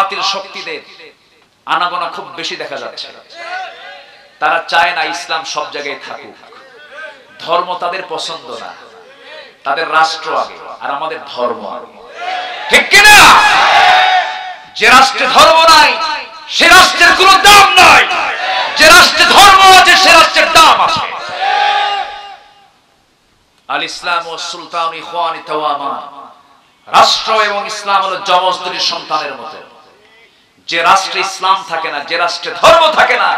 বাতিল শক্তিদের আনাগোনা খুব বেশি দেখা যাচ্ছে। তারা চায় না ইসলাম সব জায়গায় থাকুক। ধর্ম তাদের পছন্দ না, তাদের রাষ্ট্র আগে আর আমাদের ধর্ম আগে। ঠিক কিনা? যে রাষ্ট্রে ধর্ম নাই সে রাষ্ট্রের কোনো দাম নাই, যে রাষ্ট্রে ধর্ম আছে সে রাষ্ট্রের দাম আছে। আল ইসলাম ও সুলতান ইখওয়ানি তাওয়ামান, রাষ্ট্র এবং ইসলাম হলো যমজ দুটি সন্তানের মতো। যে রাষ্ট্রে ইসলাম থাকে না, যে রাষ্ট্রে ধর্ম থাকে না,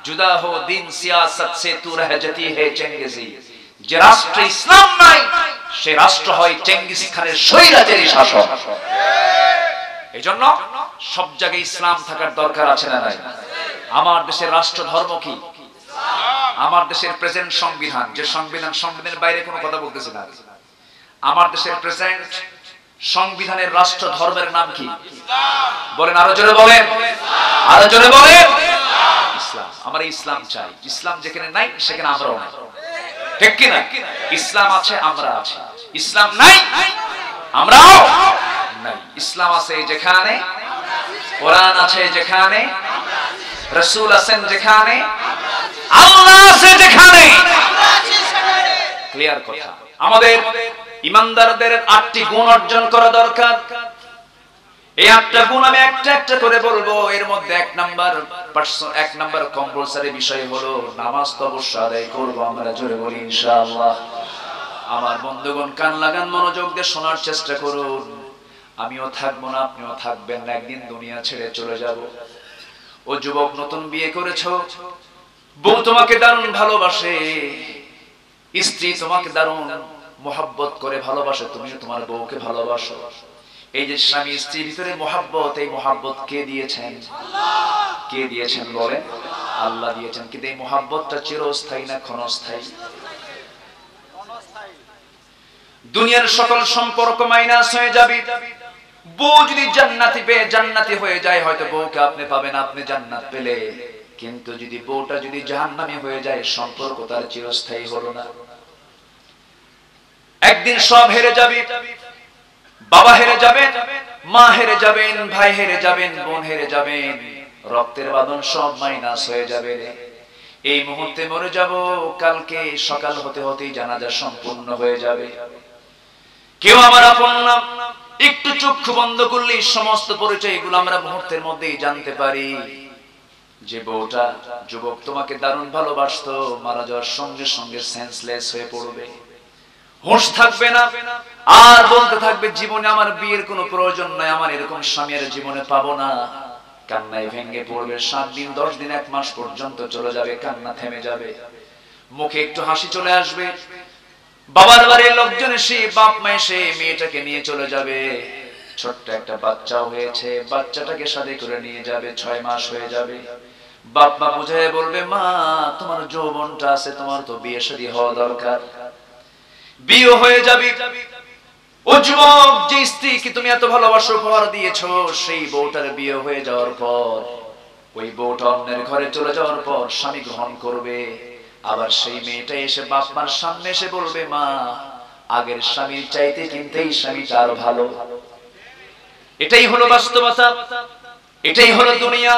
জুদা হো দিন সিয়াসত সে তু রহ জাতি হে চেঙ্গিজি। যে রাষ্ট্রে ইসলাম নাই সে রাষ্ট্র হয় চেঙ্গিস খানের স্বৈরাচারী শাসন। এইজন্য সব জায়গায় ইসলাম থাকার দরকার আছে না নাই? আমার দেশের রাষ্ট্র ধর্ম কি? আমার দেশের প্রেজেন্ট সংবিধান, যে সংবিধানের বাইরে কোনো কথা বলতেছি না। আমার দেশের প্রেজেন্ট সংবিধানের রাষ্ট্র ধর্মের নাম কি? বলেন, আরো জোরে বলেন, আরো জোরে বলেন। ইসলাম। আমরা ইসলাম চাই। ইসলাম যেখানে নাই সেখানে আমরাও নাই। ঠিক কিনা? ইসলাম আছে, আমরা আছি। ইসলাম নাই, আমরাও নাই। ইসলাম আছে যেখানে, কোরআন আছে যেখানে, রাসূল আছেন যেখানে, আল্লাহ আছে যেখানে। ক্লিয়ার কথা। আমাদের ইমানদারদের 8টি গুণ অর্জন করা দরকার। এই 8টা গুণ আমি একটা একটা করে বলবো। এর মধ্যে এক নাম্বার কম্পালসারি বিষয় হলো নামাজ তো অবশ্যই আদায় করব। আমরা জোরে বলি ইনশাআল্লাহ। আমার বন্ধুগণ, কান লাগান, মনোযোগ দিয়ে শোনার চেষ্টা করুন। আমিও থাকবো না, আপনিও থাকবেন না, একদিন দুনিয়া ছেড়ে চলে যাব। ও যুবক, নতুন বিয়ে করেছো, বউ তোমাকে দারুণ ভালোবাসে, স্ত্রী তোমাকে দারুণ মোহাব্বত করে ভালোবাসে, তুমিও তোমার বউকে ভালোবাসো। এই যে স্বামী স্ত্রীর ভিতরে মোহাব্বত, এই মোহাব্বত কে দিয়েছেন? কে দিয়েছেন বলেন? আল্লাহ দিয়েছেন। কিন্তু এই মোহাব্বতটা চিরস্থায়ী না ক্ষণস্থায়ী? দুনিয়ার সকল সম্পর্ক মাইনাস হয়ে যাবে। বউ যদি জান্নাতি পেয়ে জান্নাতি হয়ে যায়, হয়তো বউকে আপনি পাবেন, আপনি জান্নাত পেলে। কিন্তু যদি বউটা যদি জাহান্নামী হয়ে যায়, সম্পর্ক তার চিরস্থায়ী হলো না। একদিন সব হেরে যাবে। বাবা হেরে যাবেন, মা হেরে যাবেন, ভাই হেরে যাবেন, বোন হেরে যাবেন, রক্তের বাঁধন সব মাইনাস হয়ে যাবে। এই মুহূর্তে মরে যাব, কালকে সকাল হতে হতেই জানাজা সম্পূর্ণ হয়ে যাবে। কেউ আমার আপন না। একটু চক্ষু বন্ধ করলেই সমস্ত পরিচয় এগুলো আমরা মুহূর্তের মধ্যেই জানতে পারি। যে বউটা যুবক তোমাকে দারুণ ভালোবাসতো, মারা যাওয়ার সঙ্গে সঙ্গে সেন্সলেস হয়ে পড়বে, হুঁশ থাকবে না, আর বলতে থাকবে জীবনে আমার বিয়ের কোনো প্রয়োজন নাই, আমার এরকম স্বামী আর জীবনে পাবো না। কান্নায় ভেঙে পড়বে। 7 দিন 10 দিন 1 মাস পর্যন্ত চলে যাবে, কান্না থেমে যাবে, মুখে একটু হাসি চলে আসবে। বাবার বাড়ির লোকজন এসে, বাপ মা এসে মেয়েটাকে নিয়ে চলে যাবে। ছোট্ট একটা বাচ্চাও হয়েছে, বাচ্চাটাকে সাথে করে নিয়ে যাবে, 6 মাস হয়ে যাবে। বাপ মা বুঝায় বলবে, মা তোমার যৌবনটা আছে, তোমার তো বিয়ে শাদী হওয়া দরকার। বিয়ে হয়ে যাবে। ও যুবক, যে স্ত্রীকে তুমি এত ভালোবাসা উপহার দিয়েছো, সেই বউটার বিয়ে হয়ে যাওয়ার পর, ওই বউটা অন্যের ঘরে চলে যাওয়ার পর স্বামী গ্রহণ করবে। আবার সেই মেয়েটা এসে বাপ মার সামনে এসে বলবে, মা আগের স্বামীর চাইতে কিন্তু এই স্বামীটা আরো ভালো। এটাই হলো বাস্তবতা, এটাই হলো দুনিয়া।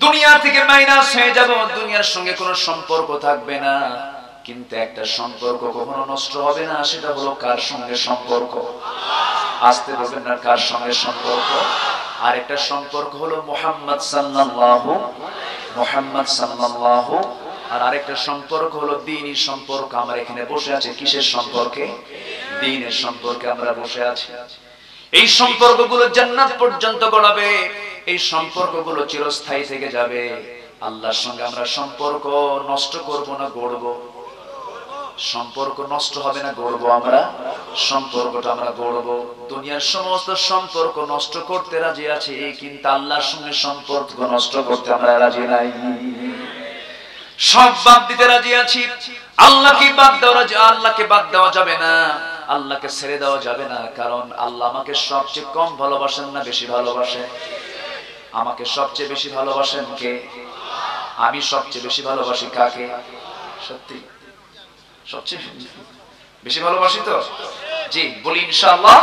দুনিয়া থেকে মাইনাস হয়ে যাব, দুনিয়ার সঙ্গে কোনো সম্পর্ক থাকবে না। কিন্তু একটা সম্পর্ক কখনো নষ্ট হবে না, সেটা হলো কার সঙ্গে সম্পর্ক? আসতে বলবেন না, কার সঙ্গে সম্পর্ক? আর একটা সম্পর্ক হলো মুহাম্মদ সাল্লাল্লাহু, আর আরেকটা সম্পর্ক হলো দ্বীনি সম্পর্ক। আমরা এখানে বসে আছি কিসের সম্পর্কে? দ্বীনের সম্পর্কে আমরা বসে আছি। এই সম্পর্কগুলো জান্নাত পর্যন্ত গড়াবে, এই সম্পর্কগুলো চিরস্থায়ী থেকে যাবে। আল্লাহর সঙ্গে আমরা সম্পর্ক নষ্ট করব না গড়ব? সম্পর্ক নষ্ট হবে না, গড়বো আমরা। সম্পর্কটা আমরা গড়বো। দুনিয়ার সমস্ত সম্পর্ক নষ্ট করতে রাজি আছি, কিন্তু আল্লাহর সঙ্গে সম্পর্ক নষ্ট করতে আমরা রাজি নাই। সব বাদ দিতে রাজি আছি, আল্লাহকে বাদ দেওয়া যাবে না, আল্লাহকে ছেড়ে দেওয়া যাবে না। কারণ আল্লাহ আমাকে সবচেয়ে কম ভালোবাসেন না বেশি ভালোবাসেন? আমাকে সবচেয়ে বেশি ভালোবাসেন কে? আমি সবচেয়ে বেশি ভালোবাসি কাকে? সত্যি সবচেয়ে বেশি ভালোবাসি তো? জি বলি ইনশাআল্লাহ।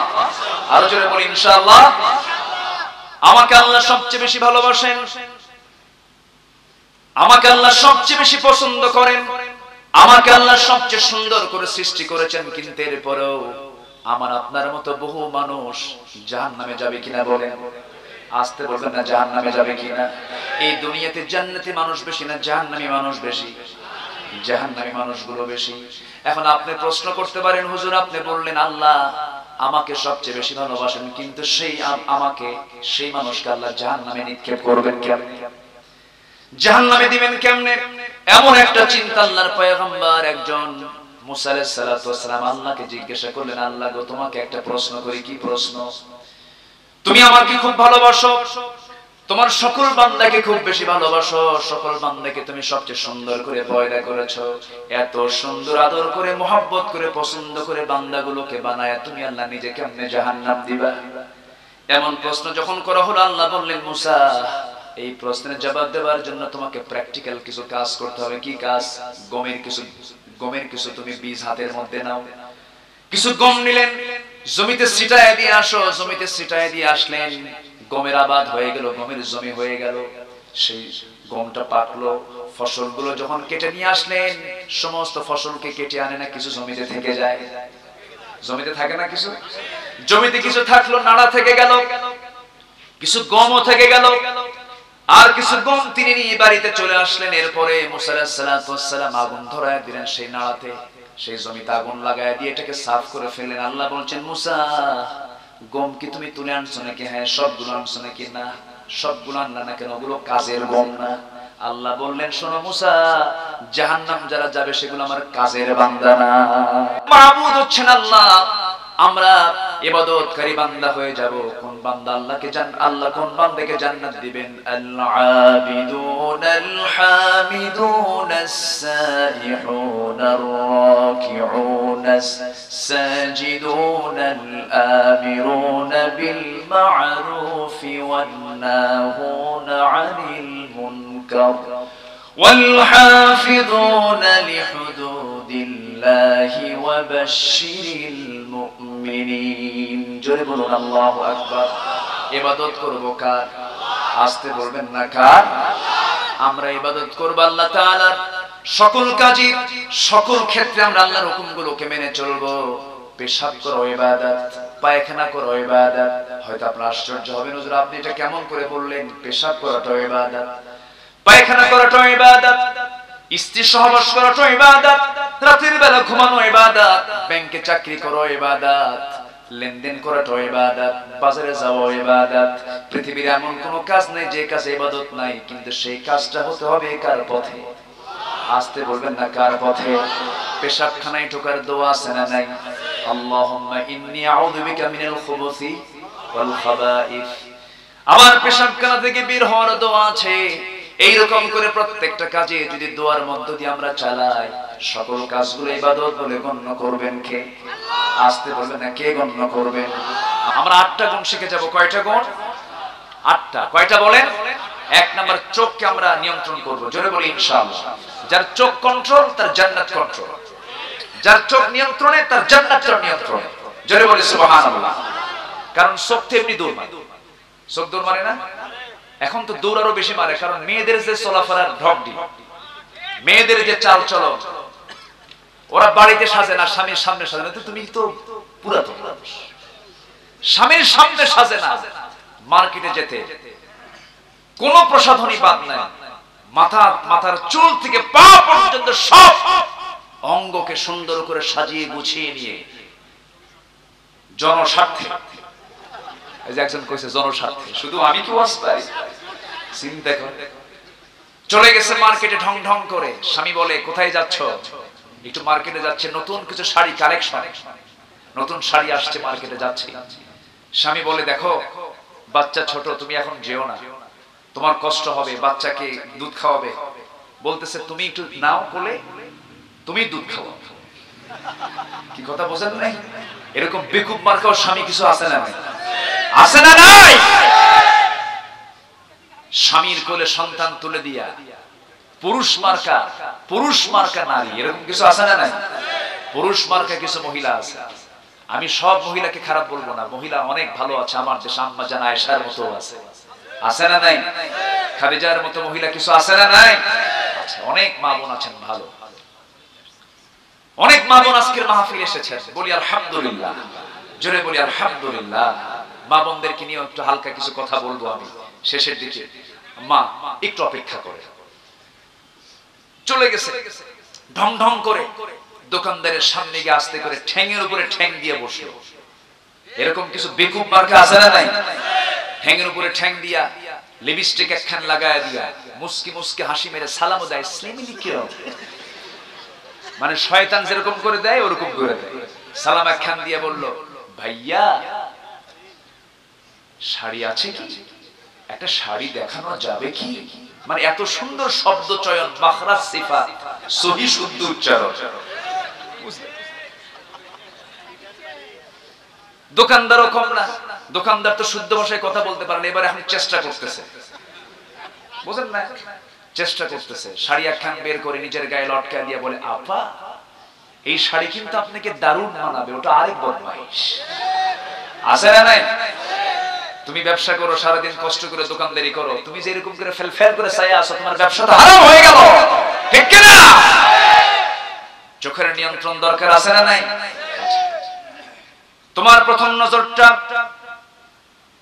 আরো জোরে বলি ইনশাআল্লাহ। আমাকে আল্লাহ সবচেয়ে বেশি ভালোবাসেন, আমাকে আল্লাহ সবচেয়ে বেশি পছন্দ করেন, আমাকে আল্লাহ সবচেয়ে সুন্দর করে সৃষ্টি করেছেন, কিন্তু এরপরেও আমার আপনার মতো বহু মানুষ জাহান্নামে যাবে কিনা বলেন? আসতে বলবেন না, জাহান্নামে যাবে কিনা? এই দুনিয়াতে জান্নাতি মানুষ বেশি না জাহান্নামী মানুষ বেশি? জাহান্নামী মানুষগুলো বেশি। এখন আপনি প্রশ্ন করতে পারেন, হুজুর আপনি বললেন আল্লাহ আমাকে সবচেয়ে বেশি ভালোবাসেন, কিন্তু সেই মানুষকে আল্লাহ জাহান্নামে নিক্ষেপ করবেন কেমনে, জাহান্নামে দিবেন কেমনে? এমন একটা চিন্তা আল্লাহর পয়গম্বর একজন মুসা আলাইহিস সালাতু ওয়াস সালাম আল্লাহকে জিজ্ঞাসা করলেন, আল্লাহ গো তোমাকে একটা প্রশ্ন করি। কি প্রশ্ন? তুমি আমাকে খুব ভালোবাসো, তোমার সকল বান্দাকে খুব বেশি ভালোবাসো, সকল বান্দাকে তুমি সবচেয়ে সুন্দর করে পয়দা করেছো, এত সুন্দর আদর করে মহব্বত করে পছন্দ করে বান্দাগুলোকে বানায়া তুমি আল্লাহ নিজে কেমনে জাহান্নাম দিবা? এমন প্রশ্ন যখন করা হলো, আল্লাহ বললেন মুসা এই প্রশ্নের জবাব দেওয়ার জন্য তোমাকে প্র্যাকটিক্যাল কিছু কাজ করতে হবে। কি কাজ? গমের কিছু তুমি বীজ হাতের মধ্যে নাও, কিছু গম নিলেন, জমিতে ছিটায় দিয়ে আসো, জমিতে ছিটায় দিয়ে আসলেন, গমের আবাদ হয়ে গেল, গমের জমি হয়ে গেল, সেই গমটা পাকলো, ফসলগুলো যখন কেটে নিয়ে আসলেন, সমস্ত ফসলকে কেটে আনে না কিছু জমিতে থেকে যায়? জমিতে থাকে না কিছু? জমিতে কিছু থাকলো, নাড়া থেকে গেল, কিছু গমও থেকে গেল, আর কিছু গম তিনি নিয়ে বাড়িতে চলে আসলেন। এরপরে মুসা আলাইহিস সালাতু ওয়াস সালাম আগুন ধরায় দিলেন সেই নাড়াতে, সেই জমিতে আগুন লাগায় দিয়ে এটাকে সাফ করে ফেললেন। আল্লাহ বলছেন মুসা গম কি তুমি তুলে আনছো নাকি? হ্যাঁ। সবগুলো আনছো নাকি? না। সবগুলো আনলা না কেন? ওগুলো কাজের গম না। আল্লাহ বললেন শোনো মুসা, জাহান্নাম যারা যাবে সেগুলো আমার কাজের বান্দা না, মাবুদ হচ্ছেন আল্লাহ। আমরা ইবাদতকারী বান্দা হয়ে যাব। কোন বান্দা আল্লাহকে আল্লাহ কোন বান্দাকে জান্নাত দিবেন? আল আবিদুন আল হামিদুন আস-সাইহুন আর-রাকিউন আস-সাজিদুন আল-আমিরুন বিল মা'রুফি ওয়ান-নাহুন আনিল মুনকার والحافظون لحدود الله وبشر المؤمنين জোরে বলুন আল্লাহু আকবার। ইবাদত করব কার? আস্তে বলবেন না কার? আমরা ইবাদত করব আল্লাহ তাআলার। সকল কাজে সকল ক্ষেত্রে আমরা আল্লাহর হুকুমগুলোকে মেনে চলব। পেশাব করো ইবাদত, পায়খানা করো ইবাদত। হয়তো আপনারা আশ্চর্য হবেন, হুজুর আপনি এটা কেমন করে বললেন? পেশাব করাটা ইবাদত, পায়খানা করাটা ইবাদত, স্ত্রী সহবাস করাটা ইবাদত, রাতের বেলা ঘুমানো ইবাদত, ব্যাংকে চাকরি করো ইবাদত, লেনদেন করাটা ইবাদত, বাজারে যাওয়া ইবাদত। পৃথিবীর এমন কোন কাজ নেই যে কাজে ইবাদত নাই, কিন্তু সেই কাজটা হতে হবে কার পথে? আস্তে বলবেন না কার পথে? পেশাবখানায় ঢোকার দোয়া আছে না নাই? আল্লাহুম্মা ইন্নী আউযু বিকা মিনাল খুবুসি ওয়াল খাবাইস। আমার পেশাবখানা থেকে বের হওয়ার দোয়া আছে। এইরকম করে প্রত্যেকটা কাজে যদি দোয়ার মধ্য দিয়ে আমরা চালাই, সকল কাজগুলো ইবাদত বলে গণ্য করবেন কে? আস্তে বলবেন না কে গণ্য করবেন? আমরা 8টা গুণ শিখে যাব। কয়টা গুণ? 8টা। কয়টা বলেন? 1 নাম্বার, চোখকে আমরা নিয়ন্ত্রণ করব। জোরে বলি ইনশাআল্লাহ। যার চোখ কন্ট্রোল তার জান্নাত কন্ট্রোল, যার চোখ নিয়ন্ত্রণে তার জান্নাত নিয়ন্ত্রণ। জোরে বলি সুবহানাল্লাহ। কারণ চোখ তো এমনি দৌড় মারে, চোখ দৌড় মারে না? এখন তো দৌড় আরো বেশি মারে, কারণ মেয়েদের যে চলাফেরার ঢকঢি, মেয়েদের যে চাল চলন, ওরা বাড়িতে সাজে না, স্বামীর সামনে সাজে না। তুমি তো পুরাতন মানুষ, স্বামীর সামনে সাজে না, মার্কেটে যেতে কোন প্রসাধনী বাদ নাই, মাথার চুল থেকে পা পর্যন্ত সব অঙ্গকে সুন্দর করে সাজিয়ে গুছিয়ে নিয়ে জনস্বার্থে। একজন কইছে জনস্বার্থে, শুধু আমি কি ওয়াজ পাই? চিন্তা করে চলে গেছে মার্কেটে ঢং ঢং করে। স্বামী বলে কোথায় যাচ্ছ? একটু মার্কেটে যাচ্ছে, নতুন কিছু শাড়ি কালেকশন, নতুন শাড়ি আসছে, মার্কেটে যাচ্ছে। স্বামী বলে দেখো বাচ্চা ছোট, তুমি এখন যেও না, তোমার কষ্ট হবে, বাচ্চাকে দুধ খাওয়াবে। বলতেছে তুমি একটু নাও কোলে, তুমি দুধ খাও। কি কথা বোঝেন নাই? এরকম বেকুব মার্কাও স্বামী কিছু আছে না? আছে না নাই? স্বামীর কোলে সন্তান তুলে দিয়া পুরুষ মার্কা নারী, এরকম কিছু আছে না নাই? পুরুষ মার্কা কিছু মহিলা আছে। আমি সব মহিলাকে খারাপ বলবো না, মহিলা অনেক ভালো আছে, আমার দেশে আম্মা জান আয়েশার মতো আছে। আছে না নাই? খাদিজার মতো মহিলা কিছু আছে না নাই? আচ্ছা, অনেক মা বোন আছেন ভালো, অনেক মা বোন আজকের মাহফিলে এসেছেন। বলি আলহামদুলিল্লাহ, জোরে বলি আলহামদুলিল্লাহ। মা বোনদেরকে নিয়ে একটু হালকা কিছু কথা বলবো আমি শেষের দিকে। মা একটু অপেক্ষা করে চলে গেছে, ঢং ঢং করে দোকানদারের সামনে গিয়ে আস্তে করে ঠ্যাঙের উপরে ঠ্যাং দিয়ে বসলো। এরকম কিছু বেকুব মার্কা আছে না নাই? ঠ্যাঙের উপরে ঠ্যাং দিয়া, লিপস্টিক একখান লাগায় দিয়া, মুস্কি মুস্কি হাসি মেরে সালামও দেয়, ইসলামী লিখেও, মানে শয়তান যেরকম করে দেয় ওরকম করে দেয়। সালাম একখান দিয়ে বলল, ভাইয়া শাড়ি আছে কি? একটা শাড়ি দেখানো যাবে কি? মানে এত সুন্দর শব্দ চয়ন, মাখরাজ সিফাত, সহি শুদ্ধ উচ্চারণ। দোকানদারও কম না, দোকানদার তো শুদ্ধ ভাষায় কথা বলতে পারেন, এবারে আপনি চেষ্টা করতেছে, বুঝেন না, চেষ্টা করতেছে। শাড়ি একখান বের করে নিজের গায়ে লটকা দিয়ে বলে, আপা এই শাড়ি কিন্তু আপনাকে দারুণ মানাবে। ওটা আরেক বদমাইশ আছে না নাই? তুমি ব্যবসা করো, সারাদিন কষ্ট করে দোকানদারি করো, তুমি যে এরকম করে ফেল ফেল করে চাই আসো, তোমার ব্যবসাটা হারাম হয়ে গেল, ঠিক কি না? চোখের নিয়ন্ত্রণ দরকার আছে না নাই? তোমার প্রথম নজরটা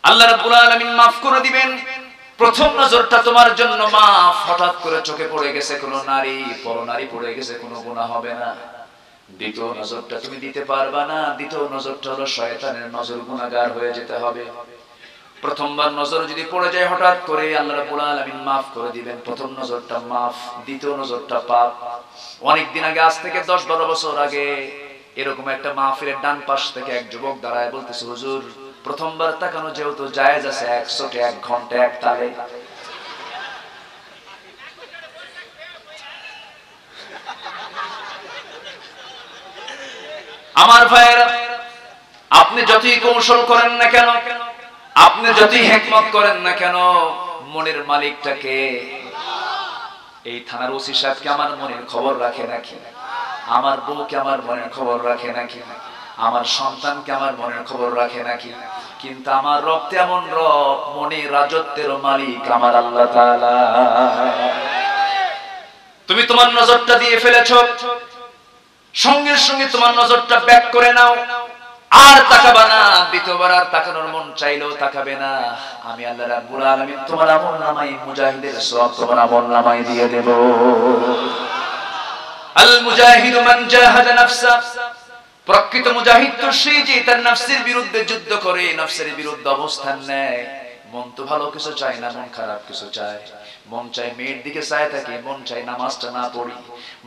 আল্লাহ রাব্বুল আলামিন মাফ করে দিবেন। প্রথম নজরটা তোমার জন্য মাফ। হঠাৎ করে চোখে পড়ে গেছে কোন নারী, পরনারী পড়ে গেছে, কোনো গুনাহ হবে না। দ্বিতীয় নজরটা তুমি দিতে পারবা না। দ্বিতীয় নজরটা হলো শয়তানের নজর, গুনাহগার হয়ে যেতে হবে। প্রথমবার নজর যদি পড়ে যায় হঠাৎ করে, আল্লাহ রাব্বুল আলামিন মাফ করে দিবেন। প্রথম নজরটা মাফ, দ্বিতীয় নজরটা পাপ। অনেক দিন আগে, আজ থেকে 10-12 বছর আগে, এরকম একটা মাহফিলের ডান পাশ থেকে এক যুবক দাঁড়ায় বলতেছে, হুজুর প্রথমবার তাকানো যেহেতু জায়েজ আছে, 100 1 ঘন্টা এক তালে। আমার ভাইয়েরা, আপনি যতই কৌশল করেন না কেন, আপনি যতই হিকমত করেন না কেন, মনের মালিকটাকে, এই থানার ওসি সাহেবকে আমার মনের খবর রাখে নাকি? আমার বউকে আমার মনের খবর রাখে নাকি? আমার সন্তানকে আমার মনের খবর রাখে নাকি? কিন্তু আমার রব তেমন রব, মনে রাজত্বের মালিক আমার আল্লাহ তাআলা। তুমি তোমার নজরটা দিয়ে ফেলেছ, সঙ্গে সঙ্গে তোমার নজরটা ব্যাক করে নাও, আর তাকাবা না। দ্বিতীয়বার আর তাকানোর মন চাইলেও তাকাবে না। আমি আল্লাহ রাব্বুল আলামিন তোমার আমলনামায় মুজাহিদের সওয়াব তোমার আমলনামায় দিয়ে দেব। আল মুজাহিদু মান জাহাদা নাফসা, প্রকৃত মুজাহিদ তো সেই যে তার নফসের বিরুদ্ধে যুদ্ধ করে, নফসের বিরুদ্ধে অবস্থান নেয়। মন তো ভালো কিছু চায় না, মন খারাপ কিছু চায়। মন চায় মেয়ের দিকে চায় থাকে, মন চায় নামাজটা না পড়ি,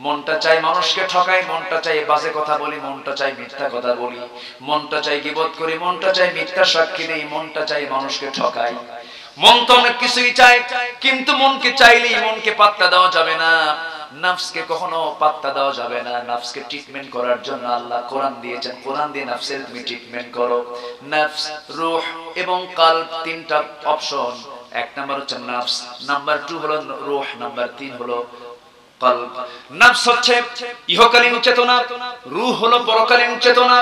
মনটা চায় মানুষকে ঠকাই, মনটা চায় বাজে কথা বলি, মনটা চায় মিথ্যা কথা বলি, মনটা চায় গীবত করি, মনটা চায় মিথ্যা সাক্ষী দেই, মনটা চায় মানুষকে ঠকাই। মন তো অনেক কিছুই চায়, কিন্তু মনকে চাইলেই মনকে পাত্তা দেওয়া যাবে না, নফসকে কখনো পাত্তা দেওয়া যাবে না। নফসকে ট্রিটমেন্ট করার জন্য আল্লাহ কোরআন দিয়েছেন, কোরআন দিয়ে নফসের তুমি ট্রিটমেন্ট করো। নফস, রূহ এবং কলব, তিনটা অপশন। 1 নাম্বার হচ্ছে নফস, নাম্বার 2 হলো রূহ, নাম্বার 3 হলো কলব। নফস হচ্ছে ইহকালীন চেতনা, রূহ হলো পরকালীন চেতনা,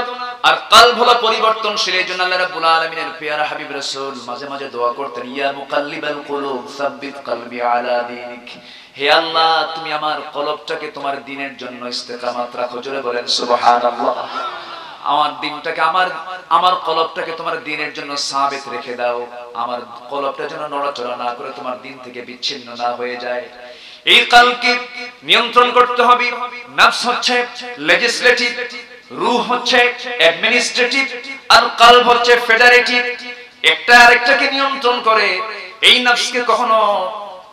আর কলব হলো পরিবর্তনশীল। এইজন্য আল্লাহ রাব্বুল আলামিনের প্রিয় হাবিব রাসূল মাঝে মাঝে দোয়া করতেন, ইয়া মুকাল্লিবাল কুলুব সাব্বিত কলবি আলা দীনিক। হে আল্লাহ, তুমি আমার কলবটাকে তোমার দ্বীনের জন্য ইস্তেকামাত রাখো। জোরে বলেন সুবহানাল্লাহ। আমার দিনটাকে, আমার কলবটাকে তোমার দ্বীনের জন্য সাবিত রেখে দাও। আমার কলবটা যেন নড়াচড়া না করে তোমার দ্বীন থেকে বিচ্ছিন্ন না হয়ে যায়। এই কলবকে নিয়ন্ত্রণ করতে হবে। নফস হচ্ছে লেজিসলেটিভ, রূহ হচ্ছে অ্যাডমিনিস্ট্রেটিভ, আর কলব হচ্ছে ফেডারেটিভ। একটা আরেকটাকে নিয়ন্ত্রণ করে। এই নফসকে কখনো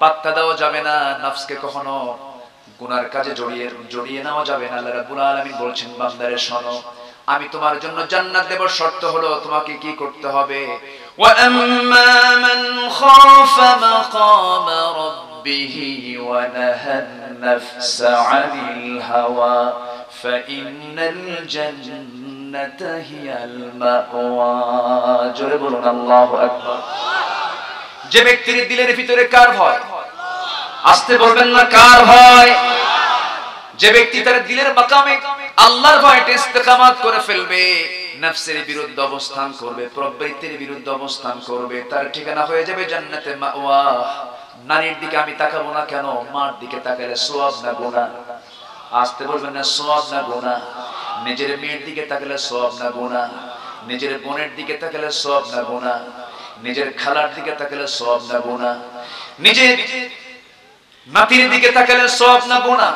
পাত্তা দেওয়া যাবে না, নফসকে কখনো গুনার কাজে জড়িয়ে নেওয়া যাবে না। আল্লাহ রাব্বুল আলামিন বলছেন, বান্দারে শোনো, আমি তোমার জন্য জান্নাত দেব, শর্ত হলো তোমাকে কি করতে হবে। ওয়া আম্মা মান খাফা মাকামা রাব্বিহি ওয়া নাহান নাফসা আনিল হাওয়া ফাইন্নাল জান্নাতা হিয়াল মাওয়া। জোরে বলুন আল্লাহু আকবার। যে ব্যক্তির দিলের ভিতরে কার ভয়, আস্তে বলবেন না, কার ভয়? যে ব্যক্তি তার দিলের মাকামে আল্লাহর ভয়ে ইস্তেকামাত করে ফেলবে, নফসের বিরুদ্ধে অবস্থান করবে, প্রবৃত্তির বিরুদ্ধে অবস্থান করবে, তার ঠিকানা হয়ে যাবে জান্নাতে মাওয়া। নারীর দিকে আমি তাকাবো না কেন? মার দিকে তাকালে সওয়াব না গুনাহ? আসতে বলবেন না, সওয়াব না গুনাহ? নিজের মেয়ের দিকে তাকালে সওয়াব না গুনাহ? নিজের বোনের দিকে তাকালে সওয়াব না গুনাহ? নিজের খালার দিকে তাকালে সওয়াব না গুনাহ? নিজের নাতির দিকে তাকালে সওয়াব না গুনাহ?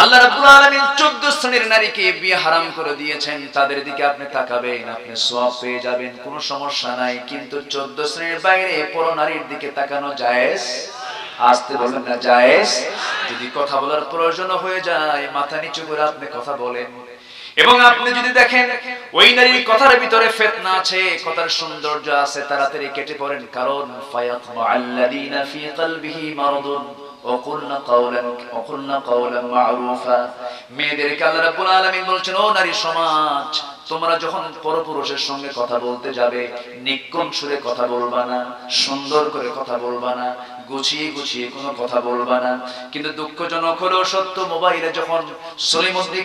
আল্লাহ রাব্বুল আলামিন 14 শ্রেণীর নারীকে বিয়ে হারাম করে দিয়েছেন, তাদের দিকে আপনি তাকাবেন, আপনি সওয়াব পেয়ে যাবেন, কোনো সমস্যা নাই। কিন্তু 14 শ্রেণীর বাইরে পর নারীর দিকে তাকানো জায়েজ? আসতে বলবেন না জায়েজ? যদি কথা বলার প্রয়োজন হয়ে যায় মাথা নিচু করে আপনি কথা বলেন। এবং আপনি যদি দেখেন ওই নারীর কথার ভিতরে ফিতনা আছে, কথার সৌন্দর্য আছে, তাড়াতাড়ি কেটে পড়েন, কারণ ফায়াতমা আল্লাযীনা ফী কলবিহি মারাদুন ওয়াকুলনা কাওলান মা'রুফা। মেয়েদেরকে আল্লাহ রাব্বুল আলামিন বলছেন, ও নারী সমাজ, তোমরা যখন পরপুরুষের সঙ্গে কথা বলতে যাবে নিকম সুরে কথা বলবা না, সুন্দর করে কথা বলবা না, গুছিয়ে গুছিয়ে কোনো কথা বলবা না। কিন্তু দুঃখজনক হলো সত্য, মোবাইলে যখন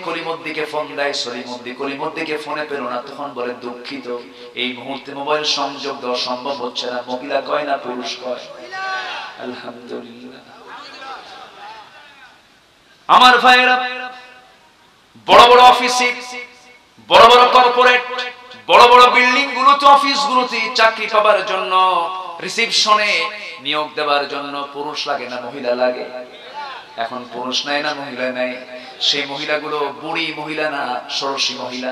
কলিমদ্দিকে ফোন দেয়, কলিমদ্দিকে ফোনে পেল না, তখন বলে দুঃখিত, এই মুহূর্তে মোবাইল সংযোগ দেওয়া সম্ভব হচ্ছে না। মহিলা কয় না পুরুষ কয়? আলহামদুলিল্লাহ। আমার ভাইয়েরা, বড় বড় অফিসে, বড় বড় কর্পোরেট, বড় বড় বিল্ডিং গুলোতে, অফিস গুলোতে চাকরি পাবার জন্য, রিসেপশনে নিয়োগ দেওয়ার জন্য পুরুষ লাগে না মহিলা লাগে? এখন পুরুষ নাই না মহিলা নাই? সেই মহিলাগুলো বুড়ি মহিলা না ষোড়শী মহিলা?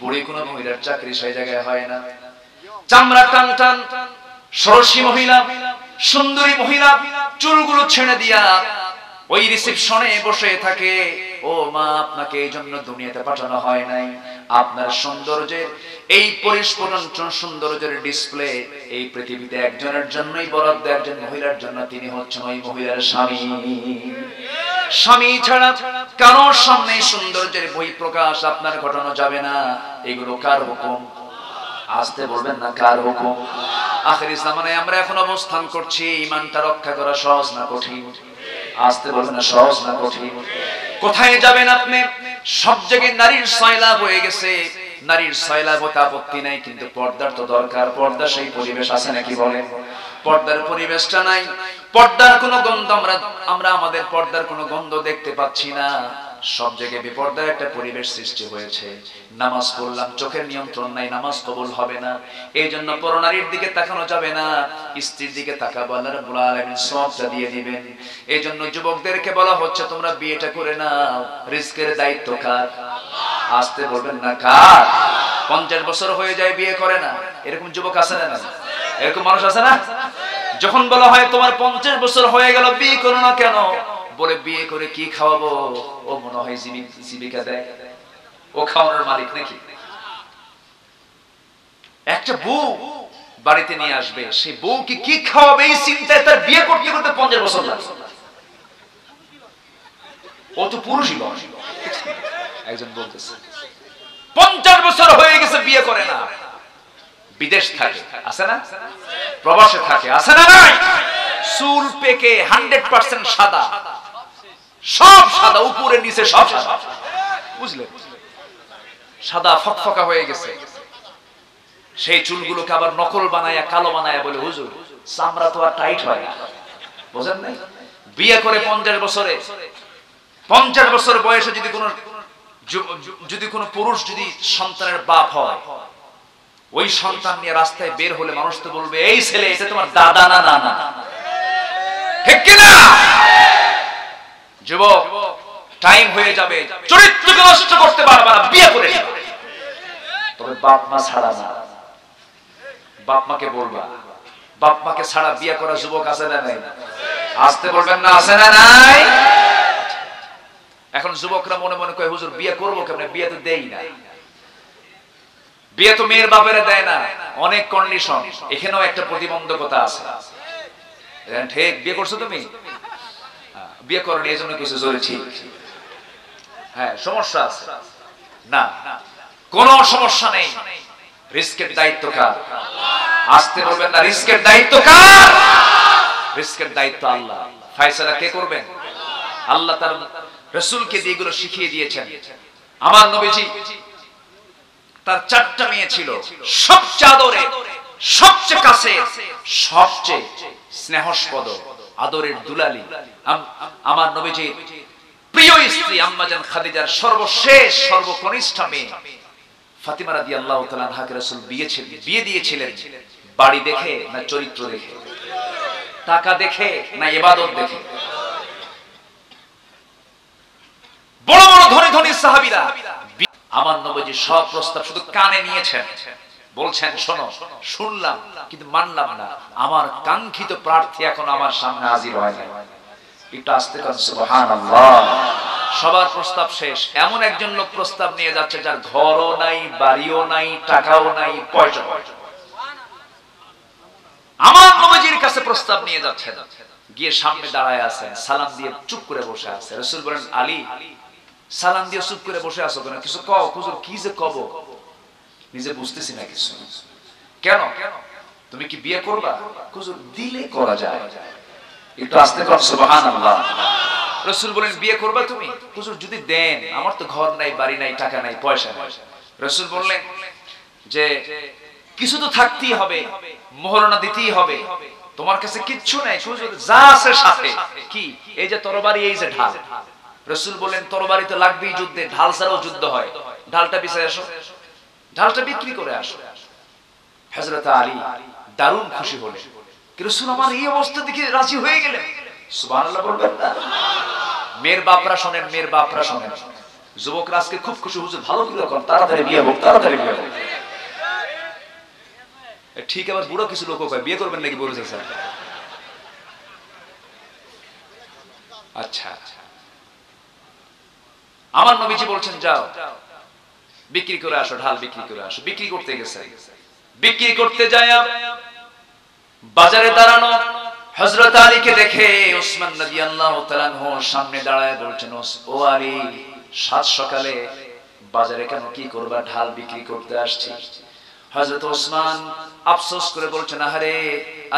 বুড়ি কোন মহিলার চাকরি সেই জায়গায় হয় না। চামড়া টান টান ষোড়শী মহিলা, সুন্দরী মহিলা, চুলগুলো ছেড়ে দিয়া ওই রিসেপশনে বসে থাকে। ও মা, আপনাকে এই জন্য দুনিয়াতে পাঠানো হয় নাই। আপনার সৌন্দর্যের এই পরিস্ফুটন, সৌন্দর্যের ডিসপ্লে এই পৃথিবীতে একজনের জন্যই বরাদ্দ, একজন মহিলার জন্য, তিনি হচ্ছেন ওই মহিলার স্বামী। স্বামী ছাড়া কারোর সামনে সৌন্দর্যের বহিঃপ্রকাশ আপনার ঘটানো যাবে না। এগুলো কার হুকুম? আসতে বলবেন না, কার হুকুম? আখিরি জামানায় আমরা এখন অবস্থান করছি, ঈমানটা রক্ষা করা সহজ না কঠিন? আসতে বলবেন না, সহজ না কঠিন? কোথায় যাবেন আপনি? সব জায়গায় নারীর সয়লাব হয়ে গেছে। নারীর সয়লাব হতে আপত্তি নাই, কিন্তু পর্দার তো দরকার। পর্দা সেই পরিবেশ আছে নাকি বলেন? পর্দার পরিবেশটা নাই, পর্দার কোনো গন্ধ আমরা আমাদের পর্দার কোনো গন্ধ দেখতে পাচ্ছি না। সব জায়গায় বেপর্দার একটা পরিবেশ সৃষ্টি হয়েছে। নামাজ পড়লাম, চোখের নিয়ন্ত্রণ নাই, নামাজ কবুল হবে না। এই জন্য পরনারীর দিকে তাকানো যাবে না, স্ত্রীর দিকে তাকাবো, আল্লাহ রাব্বুল আলামিন সওয়াবটা দিয়ে দিবেন। এই জন্য যুবকদেরকে বলা হচ্ছে, তোমরা বিয়েটা করে নাও, রিজকের দায়িত্ব কার? আসতে বলবেন না, কার? 50 বছর হয়ে যায় বিয়ে করে না, এরকম যুবক আছে না? এরকম মানুষ আছে না? যখন বলা হয় তোমার 50 বছর হয়ে গেল, বিয়ে করো না কেন? বলে বিয়ে করে কি খাওয়াবো? ও মনে হয় জীবিকা দেয়, ও খাওয়ানোর মালিক নাকি? একটা বউ বাড়িতে নিয়ে আসবে, সেই বউকে কি খাওয়াবে এই চিন্তায় তার বিয়ে করতে করতে 50 বছর লাগে। ও তো পুরুষই নয়। একজন বলতেছে 50 বছর হয়ে গেছে বিয়ে করে না, বিদেশ থাকে, আছে না? প্রবাসে থাকে, আছে না? নাই? চুল পেকে 100% সাদা, সব সাদা, উপরে নিচে সব সাদা, বুঝলেন? সাদা ফকফকা হয়ে গেছে। সেই চুলগুলোকে আবার নকল বানায়া, কালো বানায়া বলে, হুজুর চামড়া তো আর টাইট হয় না, বুঝেন নাই? বিয়ে করে 50 বছরে, 50 বছর বয়সে যদি কোনো পুরুষ যদি সন্তানের বাপ হয়, ওই সন্তান নিয়ে রাস্তায় বের হলে মানুষ তো বলবে, এই ছেলে এটা তোমার দাদা না নানা, ঠিক কিনা? যুবক, টাইম হয়ে যাবে, চরিত্রকে নষ্ট করতে পারবে না, বিয়ে করে নিবে। তবে বাপ মা ছাড়া না, বাপ মাকে বলবা। বাপ মাকে ছাড়া বিয়ে করা যুবক আছে না নাই? আসতে বলবেন না, আছে না নাই? এখন যুবকরা মনে মনে কয়, হুজুর বিয়ে করবো কেমনে? বিয়ে তো দেই না, বিয়ে তো মেয়ের বাপেরা দেয় না, অনেক কন্ডিশন। এখানেও একটা প্রতিবন্ধকতা আছে। ঠিক, বিয়ে করছো তুমি, বিয়ে করনি এই জন্য কিছু জোরে ঠিক, হ্যাঁ সমস্যা আছে না? কোন সমস্যা নেই। রিস্কের দায়িত্ব কার? আসতে বলবেন না, রিস্কের দায়িত্ব কার? রিস্কের দায়িত্ব আল্লাহ। ফয়সালা কে করবেন? আল্লাহ তার রাসূলকে দিয়ে এগুলো শিখিয়ে দিয়েছেন। আমার নবীজি তার 4টা মেয়ে ছিল, সবচেয়ে আদরে, সবচেয়ে কাছে, সবচেয়ে স্নেহস্পদ, আদরের দুলালি, আমার নবীজির প্রিয় স্ত্রী আম্মা জান খাদিজার সর্বশেষ সর্বকনিষ্ঠ মেয়ে ফাতিমা রাদিয়াল্লাহু তাআলা আনহাকে রাসূল বিয়ে দিয়েছিলেন বাড়ি দেখে না চরিত্র দেখে, টাকা দেখে না ইবাদত দেখে? বড় বড় ধনী ধনী সাহাবীরা আমার নবীজি সব প্রস্তাব শুধু কানে নিয়েছেন, বলছেন শোনো, শুনলাম কিন্তু মানলাম না, আমার কাঙ্ক্ষিত প্রার্থী এখন আমার সামনে হাজির হয় না। একটু আস্তে করে সুবহানাল্লাহ। সবার প্রস্তাব শেষ, এমন একজন লোক প্রস্তাব নিয়ে যাচ্ছে যার ঘরও নাই, বাড়িও নাই, টাকাও নাই, পয়সা। আমার নবীজির কাছে প্রস্তাব নিয়ে যাচ্ছে, গিয়ে সামনে দাঁড়ায় আছেন, সালাম দিয়ে চুপ করে বসে আছে। রাসূল বলেন, আলী, সালাম দিয়ে চুপ করে বসে আছো কেন? কিছু কও হুজুর। কি যে কব নিজে বুঝতেছি না কিছু। কেন, তুমি কি বিয়ে করবা? হুজুর, দিলে করা যায়। একটু আস্তে কর সুবহানাল্লাহ। রাসূল বলেন, বিয়ে করবা তুমি? হুজুর, যদি দেন, আমার তো ঘর নাই, বাড়ি নাই, টাকা নাই, পয়সা নাই। রাসূল বললেন যে কিছু তো থাকতেই হবে, মোহরনা দিতেই হবে, তোমার কাছে কিচ্ছু নাই, হুজুর যা আছে সাথে। কি? এই যে তরবারি, এই যে ঢাল। রাসূল বলেন, তরবারি তো লাগবেই যুদ্ধে, ঢাল ছাড়াও যুদ্ধ হয়, ঢালটা বিছায় আসো, ঢালটা বিক্রি করে আসো। হযরত আলী দারুণ খুশি হলেন, রাসূল আমার এই অবস্থা দেখে রাজি হয়ে গেলেন। সুবহানাল্লাহ বলবেন না? মেয়ের বাপরা শোনেন, মেয়ের বাপরা শোনেন, যুবকরা আজকে খুব খুশি, হুজুর ভালো করে কর, তাড়াতাড়ি বিয়ে হোক, তাড়াতাড়ি বিয়ে হোক। ঠিক, আবার বুড়ো কিছু লোক কয়, বিয়ে করবেন নাকি বলেছে স্যার? আচ্ছা, আমার নবীজি বলছেন যাও বিক্রি করে আসো, ঢাল বিক্রি করে আসো। বিক্রি করতে গেছে, বিক্রি করতে যায় বাজারে দাঁড়ানো হযরত আলীকে দেখে ওসমান রাদিয়াল্লাহু তাআলা আনহু সামনে দাঁড়ায় বলছেন, ও আলী, সাত সকালে বাজারে কেন, কি করবা? ঢাল বিক্রি করতে আসছি। হযরত ওসমান আফসোস করে বলছেন, আহারে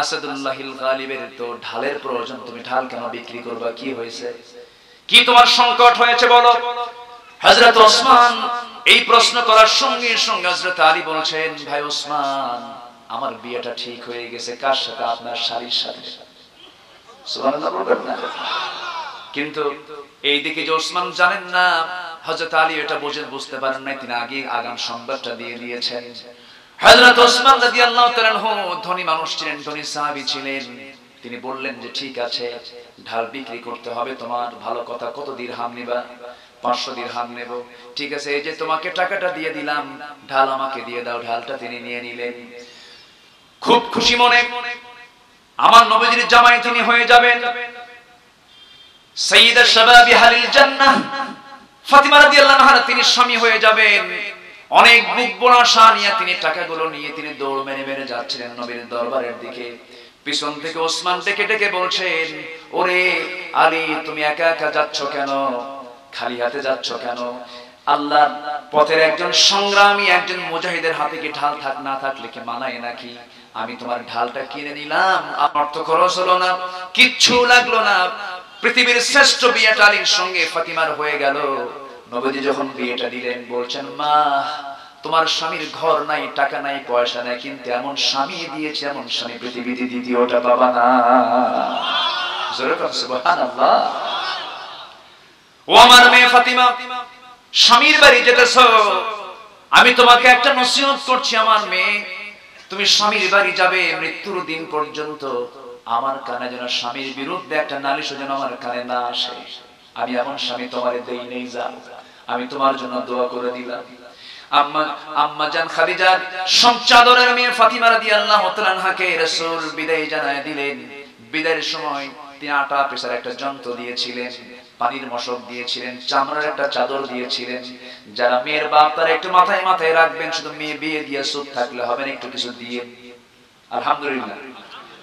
আসাদুল্লাহিল গালিবের তো ঢালের প্রয়োজন, তুমি ঢাল কেন বিক্রি করবা? কি হয়েছে? কি তোমার সংকট হয়েছে বলো? হযরত ওসমান এই প্রশ্ন করার সঙ্গে সঙ্গে হযরত আলী বলছেন, ভাই ওসমান, আমার বিয়েটা ঠিক হয়ে গেছে। কার সাথে? আপনার শালীর সাথে। সুবহানাল্লাহ বলবেন না? কিন্তু এইদিকে যে ওসমান জানেন না, হযরত আলী এটা বুঝতে পারেন নাই, তিনি আগে আগাম সংবাদটা দিয়ে দিয়েছেন। হযরত ওসমান রাদিয়াল্লাহু তাআলা আনহু ধনী মানুষ ছিলেন, ধনী সাহাবী ছিলেন। তিনি বললেন যে ঠিক আছে, ঢাল বিক্রি করতে হবে, তোমার ভালো কথা, কত দিরহাম নিবা? 500 দিরহাম নেব। ঠিক আছে, এই যে তোমাকে টাকাটা দিয়ে দিলাম, ঢাল আমাকে দিয়ে দাও। ঢালটা তিনি নিয়ে নিলেন। খুব খুশি মনে আমার নবীজির জামাই তিনি হয়ে যাবেন, সাইয়্যিদা শাবাবি আহলিল জান্নাহ ফাতিমা রাদিয়াল্লাহু আনহা তিনি স্বামী হয়ে যাবেন। অনেক বুক বোনা আশা নিয়ে তিনি টাকাগুলো নিয়ে তিনি দৌড় মেরে মেরে যাচ্ছিলেন নবীর দরবারের দিকে। পিছন থেকে ওসমান ডেকে ডেকে বলছেন, ওরে আলী, তুমি একা একা যাচ্ছ কেন? খালি হাতে যাচ্ছ কেন? আল্লাহর পথের একজন সংগ্রামী, একজন মুজাহিদের হাতে কি ঢাল না থাকলে কি মানায় নাকি? আমি তোমার ঢালটা কিনে নিলাম, আমার তো খরচ হলো না, কিচ্ছু লাগলো না। পৃথিবীর শ্রেষ্ঠ বিয়েটা আলীর সঙ্গে ফাতিমার হয়ে গেল। নবীজি যখন বিয়েটা দিলেন বলছেন, মা, তোমার স্বামীর ঘর নাই, টাকা নাই, পয়সা নাই, কিন্তু এমন স্বামী দিয়েছে, এমন স্বামী পৃথিবীতে দ্বিতীয়টা বাবা না। জোরে বল সুবহানাল্লাহ। ও আমার মেয়ে ফাতিমা, স্বামীর বাড়ি যেতেছো, আমি তোমাকে একটা নসিহত করছি আমার মেয়ে, তুমি স্বামীর বাড়ি যাবে মৃত্যুর দিন পর্যন্ত আমার কানে যেন স্বামীর বিরুদ্ধে একটা নালিশ যেন আমার কানে না আসে। আমি এমন স্বামী তোমারে দেই নেই, যাও, আমি তোমার জন্য দোয়া করে দিলাম। আম্মা জান খাদিজার সঞ্চাদরের মেয়ে ফাতিমা রাদিয়াল্লাহু তাআলা আনহাকে রাসূল বিদায় জানায় দিলেন। বিদায়ের সময় তিনি আটা পেশার একটা যন্ত্র দিয়েছিলেন, পানির মশক দিয়েছিলেন, চামড়ার একটা চাদর দিয়েছিলেন। যারা মেয়ের বাপ তারা একটু মাথায় মাথায় রাখবেন, শুধু মেয়ে বিয়ে দিয়ে চুপ থাকলে হবে না, একটু কিছু দিয়ে। আলহামদুলিল্লাহ,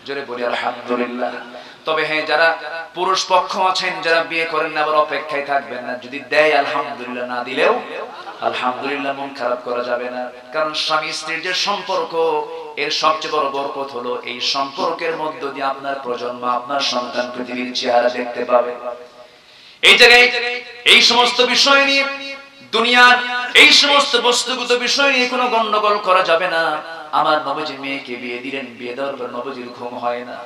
জোরে বলি আলহামদুলিল্লাহ। তবে হ্যাঁ, যারা পুরুষ পক্ষ আছেন, যারা বিয়ে করেন না, আবার অপেক্ষায় থাকবেন না, যদি দেয় আলহামদুলিল্লাহ, না দিলেও আলহামদুলিল্লাহ, মন খারাপ করা যাবে না। কারণ স্বামী স্ত্রীর যে সম্পর্ক, এর সবচেয়ে বড় বরকত হলো এই সম্পর্কের মধ্য দিয়ে আপনার প্রজন্ম, আপনার সন্তান পৃথিবীর চেহারা দেখতে পাবে। এই জায়গায় এই সমস্ত বিষয় নিয়ে দুনিয়ার এই সমস্ত বস্তুগত বিষয় নিয়ে কোনো গন্ডগোল করা যাবে না। আমার নবীজি মেয়েকে বিয়ে দিলেন, বিয়ে দেওয়ার পর নবীজির ঘুম হয় না।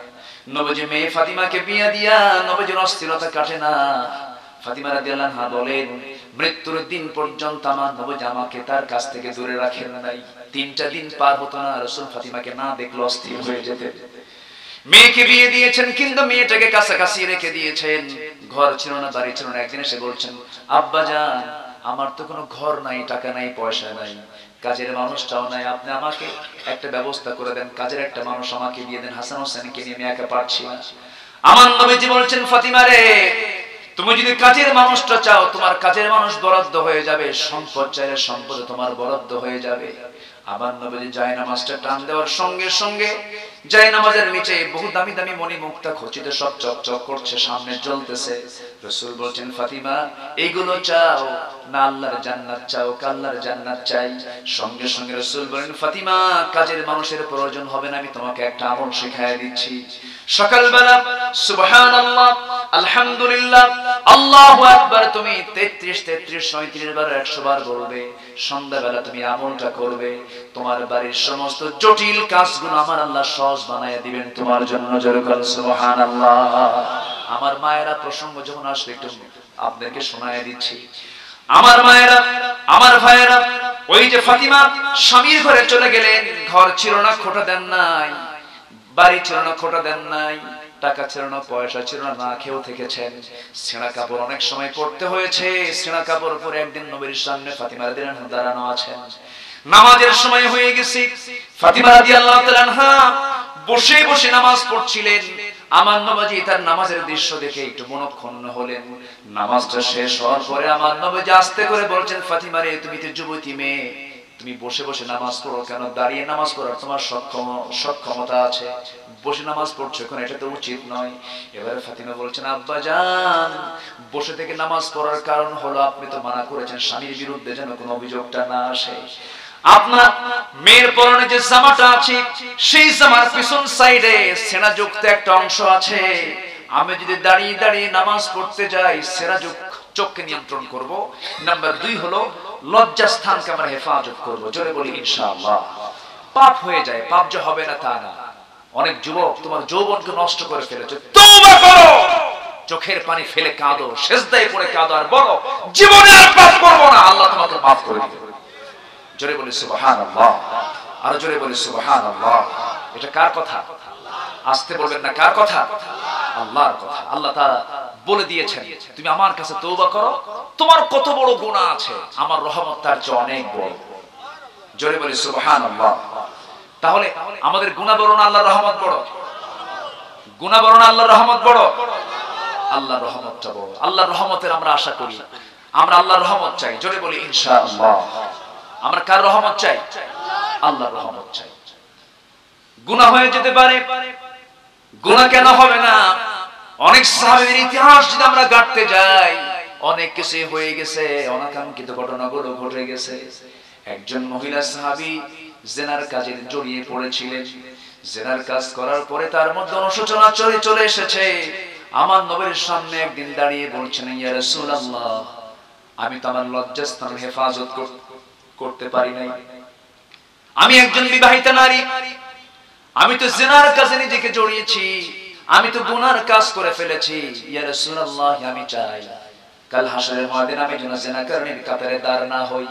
নবীজি মেয়ে ফাতিমাকে বিয়ে দিয়া নবীজির অস্থিরতা কাটে না। ফাতিমা রাদিয়াল্লাহু আনহা বলেন, মৃত্যুর দিন পর্যন্ত আমার নবীজি আমাকে তার কাছ থেকে দূরে রাখেন নাই। 3টা দিন পার হতো না রাসূল ফাতিমাকে না দেখলে অস্থির হয়ে যেতেন। মেয়েকে বিয়ে দিয়েছেন, কিন্তু মেয়েটাকে কাছাকাছি রেখে দিয়েছেন। ঘর ছিল না, বাড়ি ছিল না। একদিন এসে বলছেন, আব্বা জান, আমার তো কোনো ঘর নাই, টাকা নাই, পয়সা নাই, কাজের মানুষটাও নাই, আপনি আমাকে একটা ব্যবস্থা করে দেন, কাজের একটা মানুষ আমাকে দিয়ে দেন, হাসান হোসেনকে নিয়ে আমি একা পারছি না। আমার নবীজি বলছেন, ফাতিমা রে, তুমি যদি কাজের মানুষটা চাও, তোমার কাজের মানুষ বরাদ্দ হয়ে যাবে, সম্পদ চাইলে সম্পদ তোমার বরাদ্দ হয়ে যাবে। আমার নবীজি জায়নামাজটা টান দেওয়ার সঙ্গে সঙ্গে জায়নামাজের নিচে বহু দামি দামি মণি মুক্তা খচিত সব চকচক করছে, সামনে জ্বলতেছে। রাসূল বলছেন, ফাতিমা, এইগুলো চাও না আল্লাহর জান্নাত চাও? আল্লাহর জান্নাত চাই। সঙ্গে সঙ্গে রাসূল বলেন, ফাতিমা, কাজের মানুষের প্রয়োজন হবে না, আমি তোমাকে একটা আমল শিখিয়ে দিচ্ছি। সকালবেলা সুবহানাল্লাহ, আলহামদুলিল্লাহ, আল্লাহু আকবার তুমি 33 33 বার 100 বার বলবে। সন্ধ্যাবেলা তুমি আমলটা করবে, তোমার বাড়ির সমস্ত জটিল কাজগুলো আমার আল্লাহ সহজ বানায়া দিবেন তোমার জন্য। জোরে বলেন সুবহানাল্লাহ। আমার মায়েরা, প্রসঙ্গ যখন আসলে একটু আপনাদেরকে শোনায় দিচ্ছি। আমার মায়েরা, আমার ভাইয়েরা, ওই যে ফাতিমা স্বামীর ঘরে চলে গেলেন, ঘর ছিল না, খোটা দেন নাই, বাড়ি ছিল না, খোটা দেন নাই, টাকা ছিল না, পয়সা ছিল না, না খেয়েও থেকেছেন। ছেঁড়া কাপড় অনেক সময় পরতে হয়েছে। ছেঁড়া কাপড় পরে একদিন নবীর সামনে ফাতিমা রাদিয়াল্লাহু আনহা দাঁড়ানো আছেন। নামাজের সময় হয়ে গেছে। ফাতিমা রাদিয়াল্লাহু তাআলা আনহা বসে বসে নামাজ পড়ছিলেন। আমার নবীজি তার নামাজের দৃশ্য দেখে একটু মনক্ষুণ্ণ হলেন। নামাজটা শেষ হওয়ার পরে আমার নবীজি আস্তে করে বলছেন, ফাতিমা রে, তুমি তো যুবতী মেয়ে, তুমি বসে বসে নামাজ পড়ো কেন? দাঁড়িয়ে নামাজ পড়ার তোমার সক্ষমতা আছে, বসে নামাজ পড়ছো কেন? এটা তো উচিত নয়। এবারে ফাতিমা বলছেন, আব্বা জান, বসে থেকে নামাজ পড়ার কারণ হলো আপনি তো মানা করেছেন স্বামীর বিরুদ্ধে যেন কোনো অভিযোগটা না আসে। আপনার মেয়ের পরনে যে জামাটা আছে, সেই জামার পিছন সাইডে সেনাযুক্ত একটা অংশ আছে। আমি যদি দাঁড়িয়ে দাঁড়িয়ে নামাজ পড়তে যাই, সেনাযুক্ত চোখকে নিয়ন্ত্রণ করব। নাম্বার 2 হলো লজ্জাস্থানকে আমরা হেফাজত করব। জোরে বলি ইনশাআল্লাহ। পাপ হয়ে যায়, পাপ যে হবে না তা না। অনেক যুবক তোমার যৌবনকে নষ্ট করে ফেলেছে, তওবা করো, চোখের পানি ফেলে কাঁদো, সিজদায় পড়ে কাঁদো, আর বলো জীবনে আর পাপ করব না, আল্লাহ তোমাকে মাফ করে দিবেন। জোরে বলি সুবহানাল্লাহ। আর জোরে বলি সুবহানাল্লাহ। এটা কার কথা? আস্তে বলবেন না, কার কথা? আল্লাহর কথা। আল্লাহ তাআলা বলে দিয়েছেন, তুমি আমার কাছে তওবা করো, তোমার কত বড় গুনাহ আছে, আমার রহমত তার চেয়ে অনেক বড়। জোরে বলি সুবহানাল্লাহ। তাহলে আমাদের গুনাহ বড় না আল্লাহর রহমত বড়? গুনাহ বড় না আল্লাহর রহমত বড়? আল্লাহর রহমতটা বড়। আল্লাহর রহমতের আমরা আশা করি, আমরা আল্লাহর রহমত চাই। জোরে বলি ইনশাআল্লাহ। আমরা কার রহমত চাই? আল্লাহর রহমত চাই। গুনাহ হয়ে যেতে পারে, গুনাহ কেন হবে না? অনেক সাহাবীর ইতিহাস যদি আমরা গাঁটতে যাই, অনেক কিছু হয়ে গেছে, অনাকাঙ্ক্ষিত ঘটনাগুলো ঘটে গেছে। একজন মহিলা সাহাবী জিনার কাজে জড়িয়ে পড়েছিলেন। জিনার কাজ করার পরে তার মধ্যে অনুশোচনা চলে এসেছে। আমার নবীর সামনে একদিন দাঁড়িয়ে বলছেন, ইয়া রাসূলুল্লাহ, আমি তো আমার লজ্জাস্থান হেফাজত করতে পারি নাই, আমি একজন বিবাহিতা নারী, আমি তো জিনার কাজে নিজেকে জড়িয়েছি, আমি তো গুনার কাজ করে ফেলেছি। ইয়া রাসূলুল্লাহ, আমি চাই কাল হাসরের ময়দানে আমি যেন জিনাকারীর কাতারে দাঁড় না হই।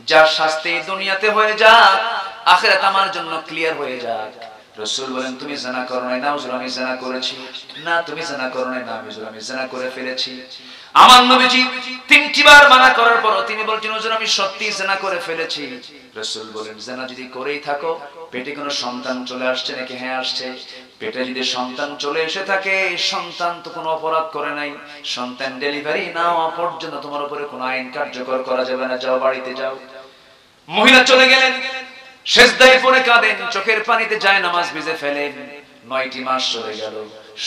যার শাস্তি দুনিয়াতে হয়ে যাক, আখিরাত আমার জন্য ক্লিয়ার হয়ে যাক। রাসূল বলেন, তুমি জিনা করো নাই? না হুজুর, আমি জিনা করেছি। না, তুমি জিনা করো নাই? না হুজুর, আমি জিনা করে ফেলেছি। আমার নবীজি 3টি বার মানা করার পর তিনি বলছেন, হুজুর, আমি সত্যি জিনা করে ফেলেছি। রাসূল বলেন, জিনা যদি করেই থাকো, পেটে কোনো সন্তান চলে আসছে নাকি? হ্যাঁ, আসছে। পেটে যদি সন্তান চলে এসে থাকে, সন্তান তো কোনো অপরাধ করে নাই, সন্তান ডেলিভারি না হওয়া পর্যন্ত তোমার উপরে কোনো আইন কার্যকর করা যাবে না, যাও বাড়িতে যাও। মহিলা চলে গেলেন, সিজদায় পড়ে কাঁদেন, চোখের পানিতে জায়নামাজ ভিজে ফেলেন। 9টি মাস চলে গেল,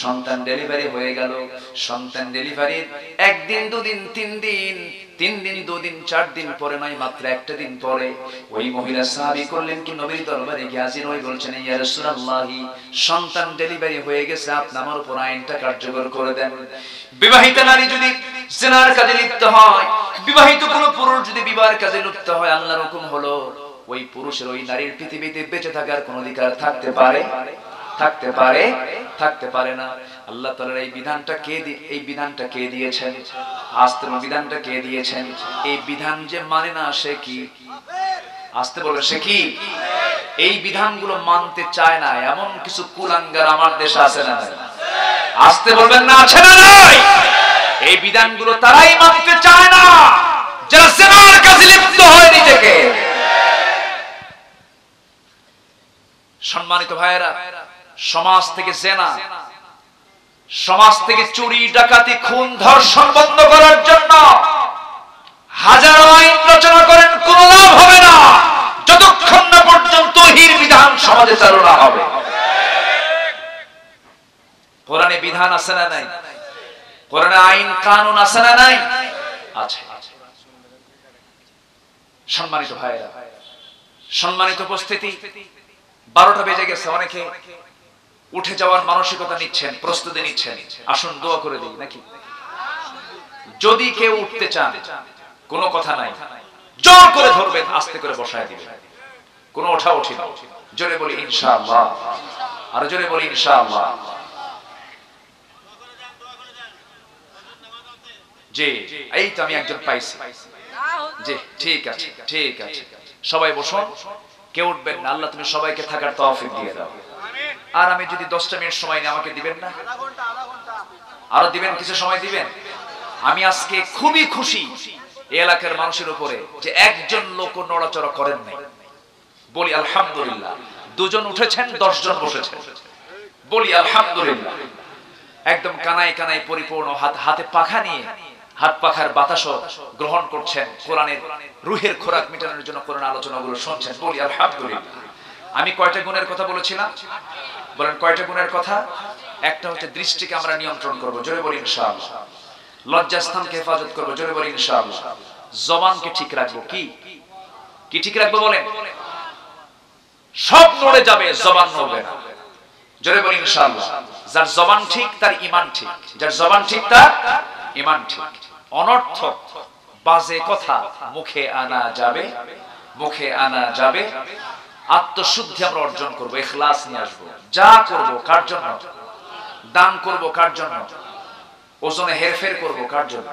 সন্তান ডেলিভারি হয়ে গেল। সন্তান ডেলিভারির একদিন, দুদিন, 3 দিন, 3 দিন, 2 দিন, 4 দিন পরে নয়, মাত্র একটা দিন পরে ওই মহিলা সাহাবী করলেন কি নবীর দরবারে গিয়ে হাজির হয়ে বলছেন, ইয়া রাসূলুল্লাহ, সন্তান ডেলিভারি হয়ে গেছে, আপনি আমার উপর আইনটা কার্যকর করে দেন। বিবাহিত নারী যদি জিনার কাজে লিপ্ত হয়, বিবাহিত কোন পুরুষ যদি বিবাহের কাজে লিপ্ত হয়, আল্লাহর হুকুম হলো ওই পুরুষের ওই নারীর পৃথিবীতে বেঁচে থাকার কোন অধিকার থাকতে পারে? থাকতে পারে না। আল্লাহ তাআলার এই বিধানটা কে দিয়েছেন? আস্তের বিধানটা কে দিয়েছেন? এই বিধান যে মানে না সে কি? আস্তে বলে সে কি? এই বিধানগুলো মানতে চায় না এমন কিছু কুলাঙ্গার আমার দেশে আছে না? আস্তে বলবেন না, আছে না নাই? এই বিধানগুলো তারাই মানতে চায় না যারা জিনার কাজে লিপ্ত হয় নিজেকে। সম্মানিত ভাইয়েরা, সমাজ থেকে জিনা, সমাজ থেকে চুরি, ডাকাতি, খুন, ধর্ষণ বন্ধ করার জন্য হাজারো আইন রচনা করেন, কোনো লাভ হবে না যতক্ষণ না পর্যন্ত ওহীর বিধান সমাজে চালু না হবে। কোরআনে বিধান আছে না নাই? কোরআনে আইন কানুন আছে না নাই? আছে। সম্মানিত ভাইয়েরা, সম্মানিত উপস্থিতি, 12টা বেজে গেছে। অনেকে উঠে যাওয়ার মানসিকতা নিচ্ছেন, প্রস্তুতি নিচ্ছেন। আসুন দোয়া করে দিই নাকি? যদি কেউ উঠতে চান, কোনো কথা নাই, জোর করে ধরবেন, আস্তে করে বসায় দিবেন, কোনো ওঠা উঠি না। জোরে বলি ইনশাআল্লাহ, আর জোরে বলি ইনশাআল্লাহ। জি, এই তো আমি একজন পাইছি। জি, ঠিক আছে, ঠিক আছে, সবাই বসুন, কেউ উঠবেন না। আল্লাহ তুমি সবাইকে থাকার তৌফিক দিয়ে দাও। আর আমি যদি 10টা মিনিট সময় নিয়ে, আমাকে দিবেন না? আরো দিবেন, কিছু সময় দিবেন। আমি আজকে খুবই খুশি এই এলাকার মানুষের উপরে যে একজন লোক নড়াচড়া করেন নাই। বলি আলহামদুলিল্লাহ। 2 জন উঠেছেন, 10 জন বসেছেন। বলি আলহামদুলিল্লাহ। একদম কানায় কানায় পরিপূর্ণ, হাতে পাখা নিয়ে হাত পাখার বাতাস গ্রহণ করছেন, কোরআনের রুহের খোরাক মেটানোর জন্য কোরআন আলোচনাগুলো শুনছেন। বলি আলহামদুলিল্লাহ। আমি কয়টা গুণের কথা বলেছিলাম? বলেন কয়টা গুণের কথা? একটা হচ্ছে দৃষ্টিকে আমরা নিয়ন্ত্রণ করব, জোরে বলি ইনশাআল্লাহ। লজ্জাস্থানকে হেফাজত করব, জোরে বলি ইনশাআল্লাহ। জবানকে ঠিক রাখবো। কি ঠিক রাখবো বলেন? সব নড়ে যাবে, জবান নড়বে না, জোরে বলি ইনশাআল্লাহ। যার জবান ঠিক তার ঈমান ঠিক, যার জবান ঠিক তার ঈমান ঠিক। অনর্থক বাজে কথা মুখে আনা যাবে। আত্মশুদ্ধি আমরা অর্জন করব, ইখলাস নিয়ে আসবো। যা করব কার জন্য? দান করব কার জন্য? ওজনে হেরফের করব কার জন্য?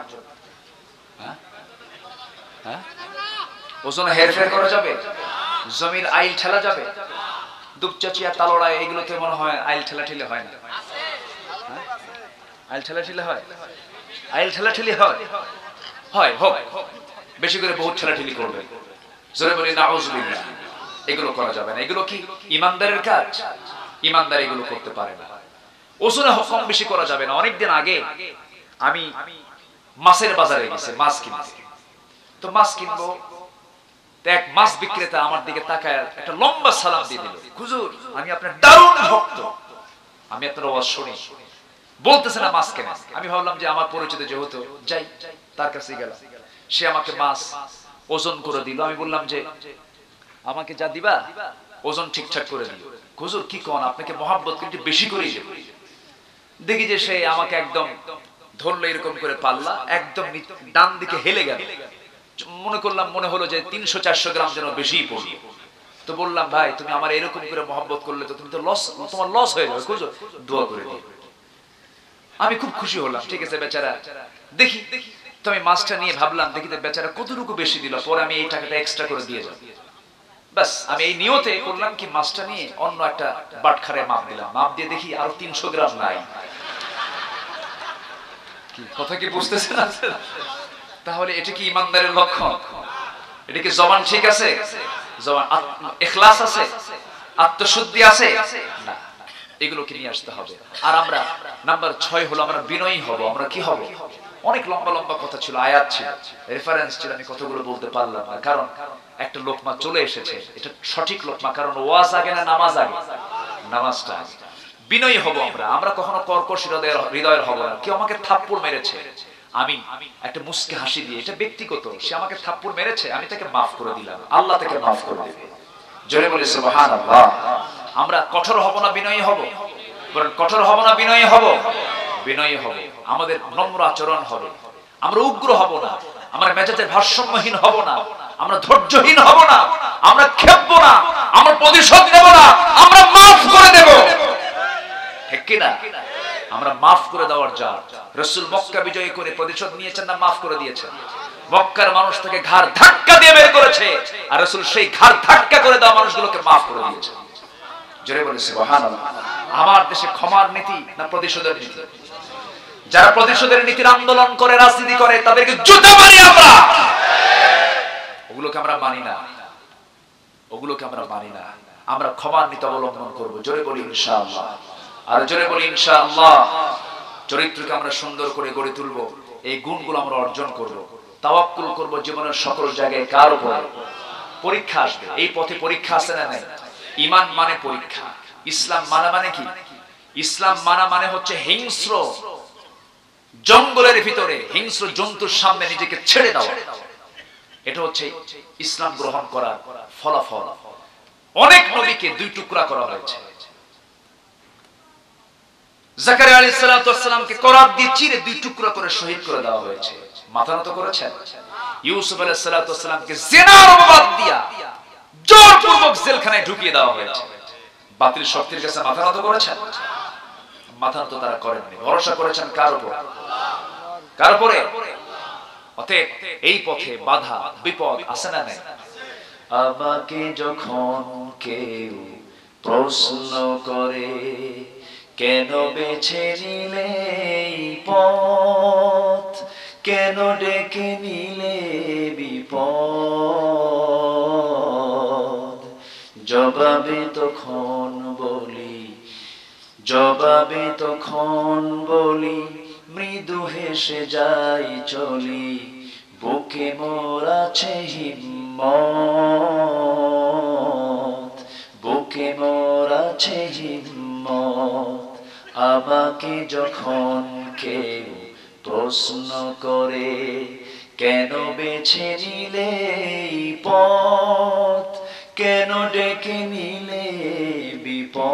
ওজনে হেরফের করা যাবে? জমির আইল ঠেলা যাবে? দুপচাচিয়া, তালোড়া, এগুলোতে মনে হয় আইল ঠেলাঠেলি হয় না? আইল ঠেলাঠেলি হয়? আইল ঠেলাঠেলি হয়? হোক, বেশি করে বহুত ঠেলাঠেলি করবে, জোরে বলি নাউজুবিল্লাহ। এগুলো করা যাবে না। এগুলো কি ইমানদারের কাজ? ইমানদার এগুলো করতে পারে না। ওজনে কম বেশি করা যাবে না। অনেকদিন আগে আমি মাছের বাজারে গেছি মাছ কিনতে। তো মাছ কিনবো, তো এক মাছ বিক্রেতা আমার দিকে তাকায় একটা লম্বা সালাম দিয়ে দিল, হুজুর আমি আপনার দারুণ ভক্ত, আমি আপনার ওয়াজ শুনি। বলতেছে না মাছ কেনা। আমি ভাবলাম যে আমার পরিচিত যেহেতু, যাই তার কাছে গেলাম। সে আমাকে মাছ ওজন করে দিল। আমি বললাম যে আমাকে যা দিবা ওজন ঠিকঠাক করে দিও। হুজুর কি কোন, আপনাকে মহব্বত কিন্তু বেশি করেই দেব। দেখি যে সে আমাকে একদম ধরলো এরকম করে পাল্লা, একদম ডান দিকে হেলে গেল। মনে হলো যে 300-400 গ্রাম যেন বেশি পড়ল। তো বললাম ভাই তুমি আমার এরকম করে মহব্বত করলে তো তুমি তো তোমার লস হয়ে যাবে, হুজুর দোয়া করে দিও। আমি খুব খুশি হলাম। ঠিক আছে বেচারা, দেখি তো আমি মাছটা নিয়ে ভাবলাম দেখি তো বেচারা কতটুকু বেশি দিল, পরে আমি এই টাকাটা এক্সট্রা করে দিয়ে যাব। বাস আমি এই নিয়তে করলাম কি মাছটা নিয়ে অন্য একটা বাটখারে মাপ দিলাম। মাপ দিয়ে দেখি আরো 300 গ্রাম নাই। কথা কি বুঝতেছেন? তাহলে এটা কি ইমানদারের লক্ষণ? এটা কি জবান ঠিক আছে? জবান ইখলাস আছে? আত্মশুদ্ধি আছে? না, এগুলোকে নিয়ে আসতে হবে। আর আমরা নাম্বার 6 হলো আমরা বিনয়ী হব। আমরা কি হব? অনেক লম্বা লম্বা কথা ছিল, আয়াত ছিল, রেফারেন্স ছিল, আমি কতগুলো বলতে পারলাম না, কারণ একটা লোকমা চলে এসেছে। এটা সঠিক লোকমা, কারণ ওয়াজ আগে না নামাজ আগে? নামাজটা আগে। বিনয়ী হব আমরা কখনো কর্কশ হৃদয়ের হব না। কেউ আমাকে থাপ্পড় মেরেছে, আমি একটা মুস্কে হাসি দিয়ে, এটা ব্যক্তিগত, সে আমাকে থাপ্পড় মেরেছে, আমি তাকে মাফ করে দিলাম, আল্লাহ তাকে মাফ করে দেবে। জোরে বলি সুবহানাল্লাহ। আমরা কঠোর হব না বিনয়ী হব? বলেন কঠোর হব না বিনয়ী হব? বিনয়ী হব। আমাদের নম্র আচরণ হবে, আমরা উগ্র হব না, আমরা মেজাজে ভারসাম্যহীন হব না, আমরা ধৈর্যহীন হব না, আমরা খেপবো না, আমরা প্রতিশোধ নেব না, আমরা মাফ করে দেব। ঠিক কি না? আমরা মাফ করে দেওয়ার জাত। রাসূল মক্কা বিজয় করে প্রতিশোধ নিয়েছেন না মাফ করে দিয়েছেন? মক্কার মানুষ থেকে ঘাড় ধাক্কা দিয়ে বের করেছে, আর রাসূল সেই ঘাড় ধাক্কা করে দেওয়া মানুষগুলোকে মাফ করে দিয়েছেন। জোরে বলি সুবহানাল্লাহ। আমার দেশে ক্ষমার নীতি না প্রতিশোধের নীতি? যারা প্রতিশোধের নীতির আন্দোলন করে, রাজনীতি করে, তাদেরকে জুতা মারি আমরা। ওগুলোকে আমরা মানি না, ওগুলোকে আমরা মানি না। আমরা ক্ষমার নীতি অবলম্বন করব। জোরে বলি ইনশাআল্লাহ। আর জোরে বলি ইনশাআল্লাহ। চরিত্রকে আমরা সুন্দর করে গড়ে তুলব, এই গুণগুলো আমরা অর্জন করব। তাওয়াক্কুল করব জীবনের সকল জায়গায়। কার উপরে? পরীক্ষা আসবে, এই পথে পরীক্ষা আছে না নাই? ঈমান মানে পরীক্ষা। ইসলাম মানা মানে কি? ইসলাম মানা মানে হচ্ছে হিংস্র জঙ্গলের ভিতরে হিংস্র জন্তুর সামনে নিজেকে ছেড়ে দেওয়া। এটা হচ্ছে ইসলাম গ্রহণ করার ফলাফল। অনেক নবীকে দুই টুকরা করা হয়েছে। জাকারিয়া আলাইহিস সালাতু ওয়াস সালামকে করাত দিয়ে চিরে দুই টুকরা করে শহীদ করে দেওয়া হয়েছে। মাথা নত করেছেন? ইউসুফ আলাইহিস সালাতু ওয়াস সালামকে জিনার অপবাদ দিয়া জোরপূর্বক জেলখানায় ঢুকিয়ে দেওয়া হয়েছে। বাতিল শক্তির কাছে মাথা নত করেছেন? মাথা নত তারা করেননি। ভরসা করেছেন কার উপর? কার উপরে? অতএব এই পথে বাধা বিপদ আছে না নাই? আমাকে যখন কেউ প্রশ্ন করে, কেন বেছে নিলে এই পথ, কেন ডেকে নিলে বিপদ, জবাবে তখন বলি মৃদু হেসে যাই চলি, বুকে মোর আছে হিম্মত, বুকে মোর আছে হিম্মত। আমাকে যখন কেউ প্রশ্ন করে, কেন বেছে নিলে এই পথ, কেন ডেকে নিলে বিপদ,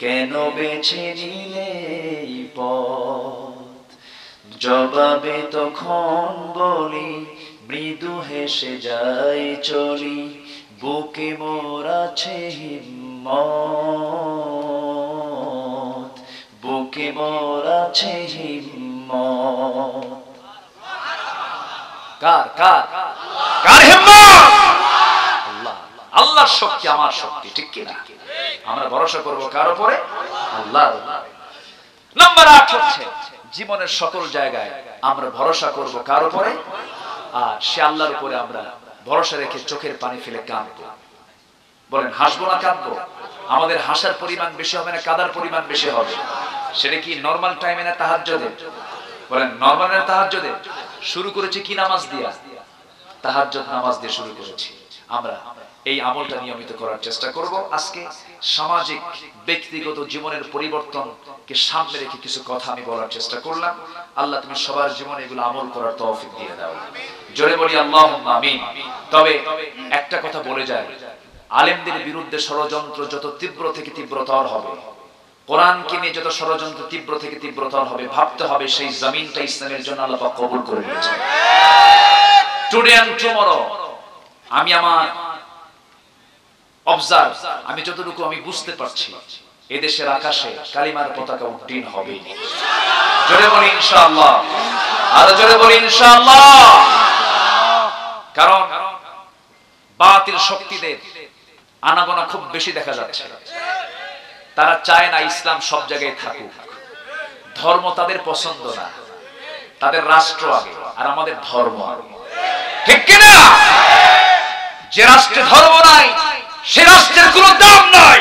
কেন বেছে নিলে এই পথ, জবাবে তখন বলি মৃদু হেসে যাই চলি, বুকে মোর আছে হিম্মত, বুকে মোর আছে হিম্মত। কার কার কার হিম্মত? আল্লাহ। আল্লাহর শক্তি আমার শক্তি, ঠিক কি না? আমরা ভরসা করব কার উপরে? আল্লাহর উপরে। নাম্বার 8 হচ্ছে জীবনের সকল জায়গায় আমরা ভরসা করব কার উপরে? আর সে আল্লাহর উপরে আমরা ভরসা রেখে চোখের পানি ফেলে কাঁদবো। বলেন হাসবো না কাঁদবো? আমাদের হাসার পরিমাণ বেশি হবে না কাঁদার পরিমাণ বেশি হবে? সেটা কি নরমাল টাইমে না তাহাজ্জুদে? বলেন নরমাল না তাহাজ্জুদে? শুরু করেছি কি নামাজ দিয়া? তাহাজ্জুদ নামাজ দিয়ে শুরু করেছি। আমরা এই আমলটা নিয়মিত করার চেষ্টা করব। আজকে সামাজিক ব্যক্তিগত জীবনের পরিবর্তনকে সামনে রেখে কিছু কথা আমি বলার চেষ্টা করলাম। আল্লাহ তুমি সবার জীবনে এগুলো আমল করার তৌফিক দিয়ে দাও। জোরে বলি আল্লাহুম্মা আমিন। তবে একটা কথা বলে যায়, আলেমদের বিরুদ্ধে ষড়যন্ত্র যত তীব্র থেকে তীব্রতর হবে, কোরআনকে নিয়ে যত ষড়যন্ত্র তীব্র থেকে তীব্রতর হবে, ভাবতে হবে সেই জমিনটা ইসলামের জন্য আল্লাহ পাক কবুল করে নিয়েছেন। টুডে এন্ড টুমরো আমি আমার অবজার্ভ, আমি যতটুকু আমি বুঝতে পারছি, এদেশের আকাশে কালিমার পতাকা উড্ডীন হবে। জোরে বলি ইনশাআল্লাহ। আর জোরে বলি ইনশাআল্লাহ। কারণ বাতিল শক্তিদের আনাগোনা খুব বেশি দেখা যাচ্ছে। তারা চায় না ইসলাম সব জায়গায় থাকুক। ধর্ম তাদের পছন্দ না, তাদের রাষ্ট্র আগে আর আমাদের ধর্ম আগে। ঠিক কিনা? যে রাষ্ট্রে ধর্ম নাই সে রাষ্ট্রের কোনো দাম নাই,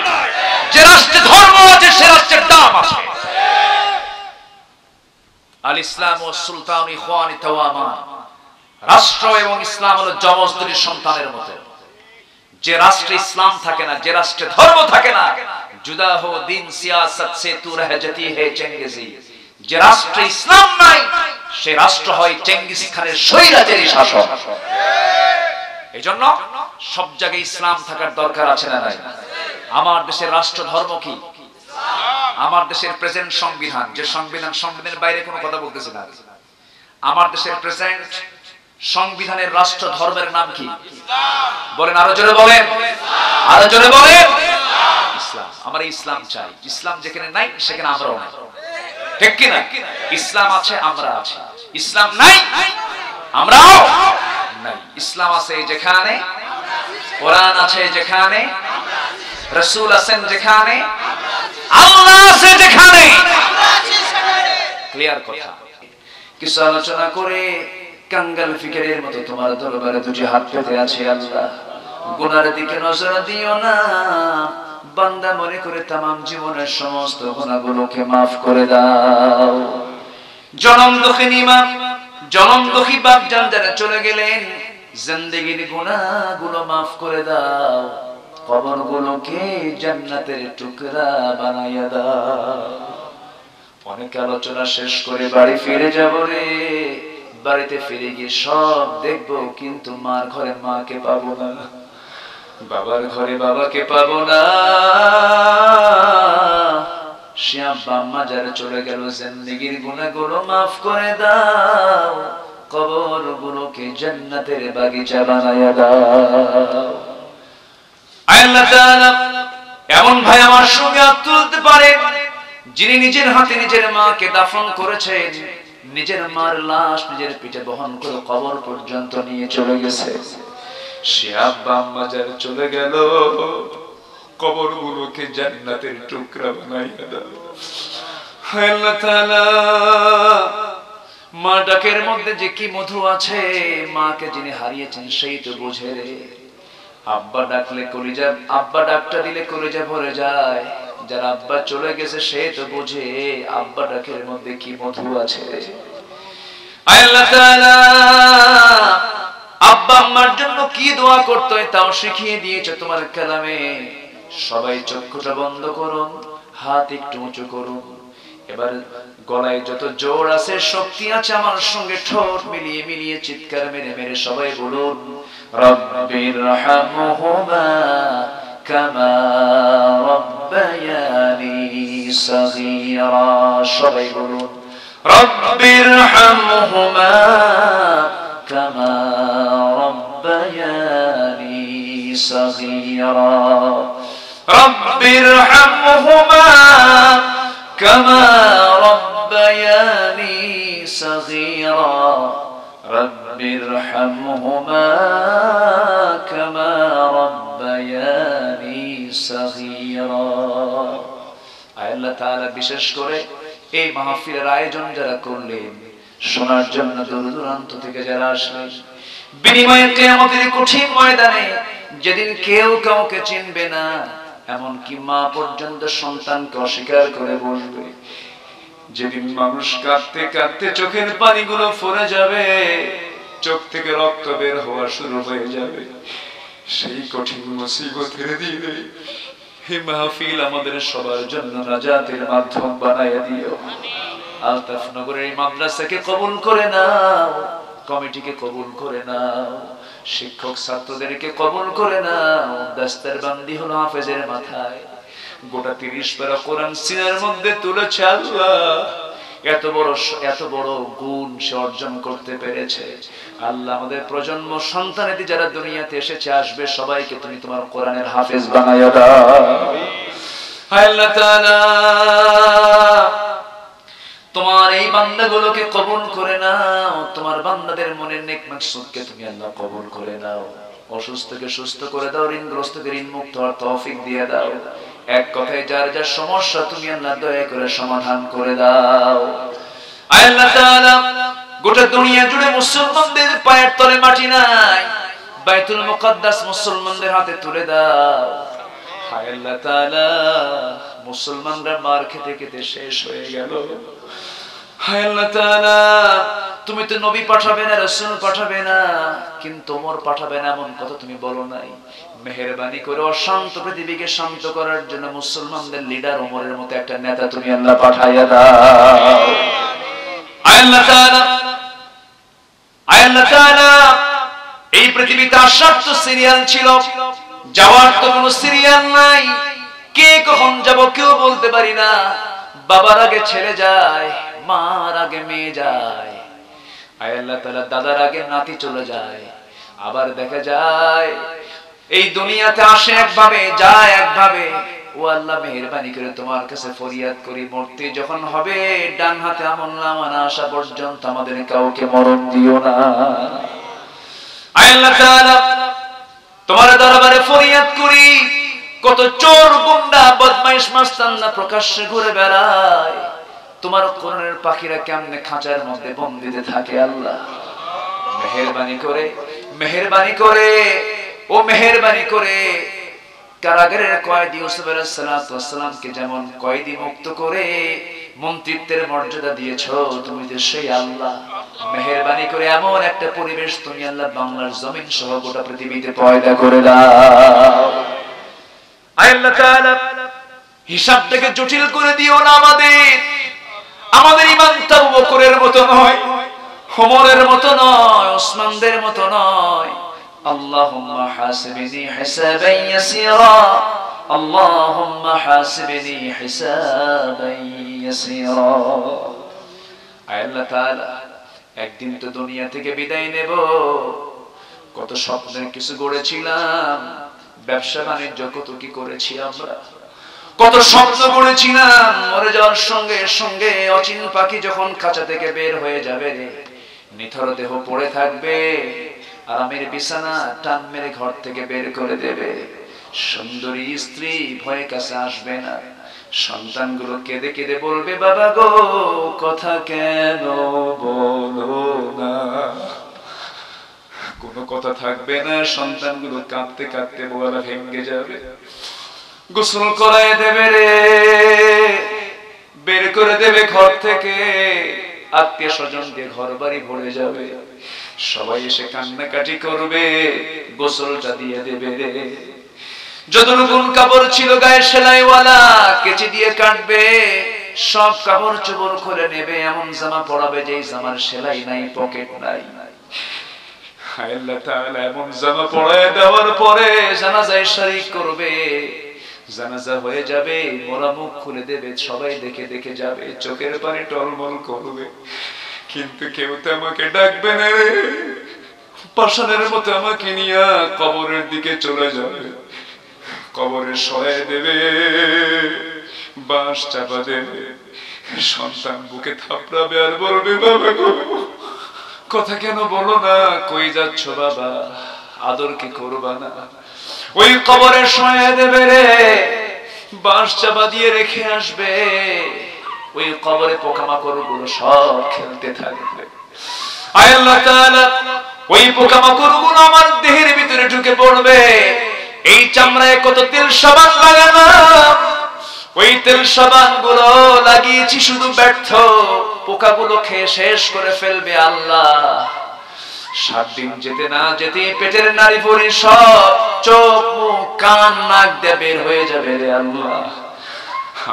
যে রাষ্ট্রে ধর্ম আছে সে রাষ্ট্রের দাম আছে। আল ইসলাম ও সুলতান ইখওয়ানি তাওয়ামা, রাষ্ট্র এবং ইসলাম হলো যমজ দুটি সন্তানের মতো। যে রাষ্ট্রে ইসলাম থাকে না, যে রাষ্ট্রে ধর্ম থাকে না, জুদা হো দিন সিয়াসত সে তু রহ জাতি হে চেঙ্গিজি। যে রাষ্ট্রে ইসলাম নাই সে রাষ্ট্র হয় চেঙ্গিস খানের স্বৈরাচারী শাসন। এইজন্য সব জায়গায় ইসলাম থাকার দরকার আছে না নাই? আমার দেশের রাষ্ট্র ধর্ম কি? আমার দেশের প্রেজেন্ট সংবিধান, যে সংবিধানের বাইরে কোনো কথা বলতেছে না। আমার দেশের প্রেজেন্ট সংবিধানের রাষ্ট্র ধর্মের নাম কি? বলেন, আরো জোরে বলেন, আরো জোরে বলেন। ইসলাম। আমরা ইসলাম চাই। ইসলাম যেখানে নাই সেখানে আমরাও নাই, ঠিক কি না? ইসলাম আছে, আমরা আছি। ইসলাম নাই, আমরাও নাই। ইসলাম আছে যেখানে, কোরআন আছে যেখানে, রাসূল আছেন যেখানে, আল্লাহ আছে যেখানে। ক্লিয়ার কথা। কিছু আলোচনা করে কাঙ্গাল ফিকিরের মতো তোমার দরবারে দুটি হাত পেতে আছে। আল্লাহ, গুনার দিকে নজর দিও না। বান্দা মনে করে তামাম জীবনের সমস্ত গুনাহগুলোকে মাফ করে দাও। জনম দুঃখিনী মা, জনম দুঃখী বাপ জান যারা চলে গেলেন, জিন্দেগীর গুনাহগুলো মাফ করে দাও। কবরগুলোকে জান্নাতের টুকরা বানাইয়া দাও। অনেক আলোচনা শেষ করে বাড়ি ফিরে যাব রে। বাড়িতে ফিরে গিয়ে সব দেখবো, কিন্তু মার ঘরে মাকে পাবো না, বাবার ঘরে বাবাকে পাবো না। সে আব্বা আম্মা যারা চলে গেল, জিন্দেগীর গুনাহগুলো মাফ করে দাও। কবরগুলোকে জান্নাতের বাগিচা বানাইয়া দাও। আল্লাহ তাআলা এমন ভাই আমার সঙ্গে হাত তুলতে পারে যিনি নিজের হাতে নিজের মাকে দাফন করেছেন, নিজের মার লাশ নিজের পিঠে বহন করে কবর পর্যন্ত নিয়ে চলে গেছে। সে আব্বা আম্মা যারা চলে গেল, কবরগুলোকে জান্নাতের টুকরা বানাইয়া দাও। আল্লাহ তাআলা মা ডাকের মধ্যে যে কি মধু আছে, মাকে যিনি হারিয়েছেন সেই তো বোঝে রে। আব্বা ডাকলে কলিজা, আব্বা ডাকটা দিলে কলিজা ভরে যায়। যার আব্বা চলে গেছে সে তো বোঝে আব্বা ডাকের মধ্যে কি মধু আছে। আল্লাহ তাআলা আব্বা আম্মার জন্য কি দোয়া করতে হয় তাও শিখিয়ে দিয়েছে তোমার কালামে। সবাই চক্ষুটা বন্ধ করুন, হাত একটু উঁচু করুন। এবার গলায় যত জোর আছে, শক্তি আছে, আমার সঙ্গে ঠোঁট মিলিয়ে মিলিয়ে চিৎকার মেরে মেরে সবাই বলুন, রব্বির রহমহুমা কামা রব্বায়ানি সগীরা। সবাই বলুন, রব্বির রহমহুমা কামা রব্বায়ানি সগীরা। রব্বির রহমহুমা কামা রব্বায়ানি সগীরা। রব্বির রহমহুমা কামা রব্বায়ানি সগীরা। আল্লাহ তাআলা বিশেষ করে এই মাহফিলের আয়োজন যারা করলেন, শোনার জন্য দূর দূরান্ত থেকে যারা আসলেন, বিনিময়ে কিয়ামতের কঠিন ময়দানে যেদিন কেউ কাউকে চিনবে না, এমনকি মা পর্যন্ত সন্তানকে অস্বীকার করে বলবে, যেদিন মানুষ কাঁদতে কাঁদতে চোখের পানিগুলো ফুরে যাবে, চোখ থেকে রক্ত বের হওয়া শুরু হয়ে যাবে, সেই কঠিন মুসিবতের দিনে হে মাহফিল আমাদের সবার জন্য নাজাতের মাধ্যম বানাইয়া দিও। আলতাফ নগরের এই মাদ্রাসাকে কবুল করে নাও, কমিটিকে কবুল করে নাও, শিক্ষক ছাত্রদেরকে কবুল করে নাও। দাস্তারবান্দি হলো হাফেজের মাথায়, গোটা 30 পারা কোরআন সিনার মধ্যে তুলেছে। আল্লাহ এত বড় গুণ সে অর্জন করতে পেরেছে। আল্লাহ আমাদের প্রজন্ম সন্তানেদি যারা দুনিয়াতে এসেছে আসবে, সবাইকে তুমি তোমার কোরআনের হাফেজ বানাইয়া দাও। আল্লাহ তাআলা তোমার এই বান্দাগুলোকে কবুল করে নাও, তোমার বান্দাদের মনের নেক মাকসুদকে তুমি আল্লাহ কবুল করে নাও। অসুস্থকে সুস্থ করে দাও, ঋণগ্রস্তকে ঋণ মুক্ত হওয়ার তৌফিক দিয়ে দাও। এক কথায় যার যার সমস্যা তুমি আল্লাহ দয়া করে সমাধান করে দাও। আল্লাহ তাআলা গোটা দুনিয়া জুড়ে মুসলমানদের পায়ের তলে মাটি নাই, বাইতুল মুকাদ্দাস মুসলমানদের হাতে তুলে দাও। হায় আল্লাহ তাআলা, মুসলমানরা মার খেতে খেতে শেষ হয়ে গেল। হায় আল্লাহ তাআলা, তুমি তো নবী পাঠাবে না, রাসূল পাঠাবে না, কিন্তু ওমর পাঠাবে না এমন কথা তুমি বলো নাই। মেহেরবানি করে অশান্ত পৃথিবীকে শান্ত করার জন্য মুসলমানদের লিডার ওমরের মতো একটা নেতা তুমি আল্লাহ পাঠাইয়া দাও। আল্লাহ তাআলা এই পৃথিবীতে আসার তো সিরিয়াল ছিল, যাওয়ার তো কোনো সিরিয়াল নাই। কে কখন যাব কেউ বলতে পারি না। বাবার আগে ছেলে যায়, মার আগে মেয়ে যায়, আল্লাহ তাআলা দাদার আগে নাতি চলে যায়। আবার দেখা যায় এই দুনিয়াতে আসে একভাবে, যায় একভাবে। ও আল্লাহ মেহেরবানি করে তোমার কাছে ফরিয়াদ করি, মরতে যখন হবে ডান হাতে আমলনামা না আসা পর্যন্ত আমাদের কাউকে মরণ দিও না। আল্লাহ তাআলা তোমার দরবারে ফরিয়াদ করি, কত চোর গুন্ডা বদমাইশ মাস্তানরা প্রকাশ্যে ঘুরে বেড়ায়, তোমার কোরআনের পাখিরা কেমনে খাঁচার মধ্যে বন্দিতে থাকে। আল্লাহ মেহেরবানি করে, মেহেরবানি করে, ও মেহেরবানি করে কারাগারের কয়েদি ইউসুফ আলাইহিস সালামকে যেমন কয়েদি মুক্ত করে মন্ত্রিত্বের মর্যাদা দিয়েছো, তুমি তো সেই আল্লাহ। মেহেরবানি করে এমন একটা পরিবেশ তুমি আল্লাহ বাংলার জমিন সহ গোটা পৃথিবীতে পয়দা করে দাও। আল্লাহ তাআলা হিসাবটাকে জটিল করে দিও না আমাদের। আমাদের ঈমানটা আবু বকরের মতো নয়, ওমরের মতো নয়, ওসমানদের মতো নয়। আল্লাহুম্মা হাসিবনি হিসাবান ইয়াসীরা, আল্লাহুম্মা হাসিবনি হিসাবান ইয়াসীরা। আল্লাহ তাআলা একদিন তো দুনিয়া থেকে বিদায় নেব। কত স্বপ্নের কিছু গড়েছিলাম, ব্যবসা বাণিজ্য কত কি করেছি আমরা, কত স্বপ্ন গড়েছিলাম। মরে যাওয়ার সঙ্গে সঙ্গে অচিন পাখি যখন খাঁচা থেকে বের হয়ে যাবে রে, নিথর দেহ পড়ে থাকবে, আরামের বিছানা টান মেরে ঘর থেকে বের করে দেবে। সুন্দরী স্ত্রী ভয়ে কাছে আসবে না, সন্তানগুলো কেঁদে কেঁদে বলবে বাবা গো কথা কেন বলো না। কোনো কথা থাকবে না, সন্তানগুলো কাঁদতে কাঁদতে গলা ভেঙে যাবে। গোসল করায় দেবে রে, বের করে দেবে ঘর থেকে, আত্মীয় স্বজন দিয়ে ঘর বাড়ি ভরে যাবে, সবাই এসে কান্নাকাটি করবে, গোসলটা দিয়ে দেবে রে। যত নতুন কাপড় ছিল গায়ে সেলাইওয়ালা কেচি দিয়ে কাটবে, সব কাপড় চোপড় খুলে নেবে, এমন জামা পরাবে যেই জামার সেলাই নাই, পকেট নাই। আল্লাহ তাআলা এমন জামা পরায় দেওয়ার পরে জানাজায় শরীক করবে, জানাজা হয়ে যাবে, মোরা মুখ খুলে দেবে, সবাই দেখে দেখে যাবে, চোখের পানি টলমল করবে, কিন্তু কেউ তো আমাকে ডাকবে না রে। পাষাণের মতো আমাকে নিয়ে কবরের দিকে চলে যাবে, কবরে শোয়ায় দেবে, বাঁশ চাপা দেবে, সন্তান বুকে থাপড়াবে আর বলবে বাবা গো কথা কেন বলো না, কই যাচ্ছ বাবা, আদর কি করবা না। ওই কবরে শোয়ায় দেবে রে, বাঁশ চাপা দিয়ে রেখে আসবে, ওই কবরে পোকামাকড় গুলো সব খেলতে থাকবে। আল্লাহ তাআলা ওই পোকামাকড় গুলো আমার দেহের ভিতরে ঢুকে পড়বে। এই চামড়ায় কত তেল সাবান লাগালাম, ওই তেল সাবান গুলো লাগিয়েছি শুধু ব্যর্থ, পোকাগুলো খেয়ে শেষ করে ফেলবে। আল্লাহ 7 দিন যেতে না যেতে পেটের নাড়ি ভুঁড়ি সব চোখ মুখ কান নাক দিয়ে বের হয়ে যাবে রে আল্লাহ।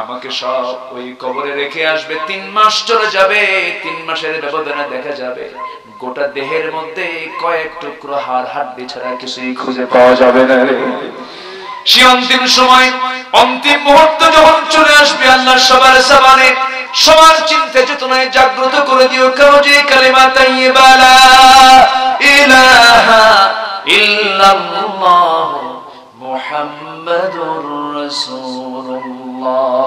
আমাকে সব ওই কবরে রেখে আসবে, 3 মাস চলে যাবে, 3 মাসের ব্যবধানে দেখা যাবে গোটা দেহের মধ্যে কয়েক টুকরো হাড় হাড্ডি ছাড়া কিছুই খুঁজে পাওয়া যাবে না রে। সে অন্তিম সময়, অন্তিম মুহূর্ত যখন চলে আসবে, আল্লাহ সবার সাবানে সবার চিন্তা চেতনায় জাগ্রত করে দিও কাউজে কালিমা তাইয়্যিবা লা ইলাহা ইল্লাল্লাহ মুহাম্মাদুর রাসূলুল্লাহ।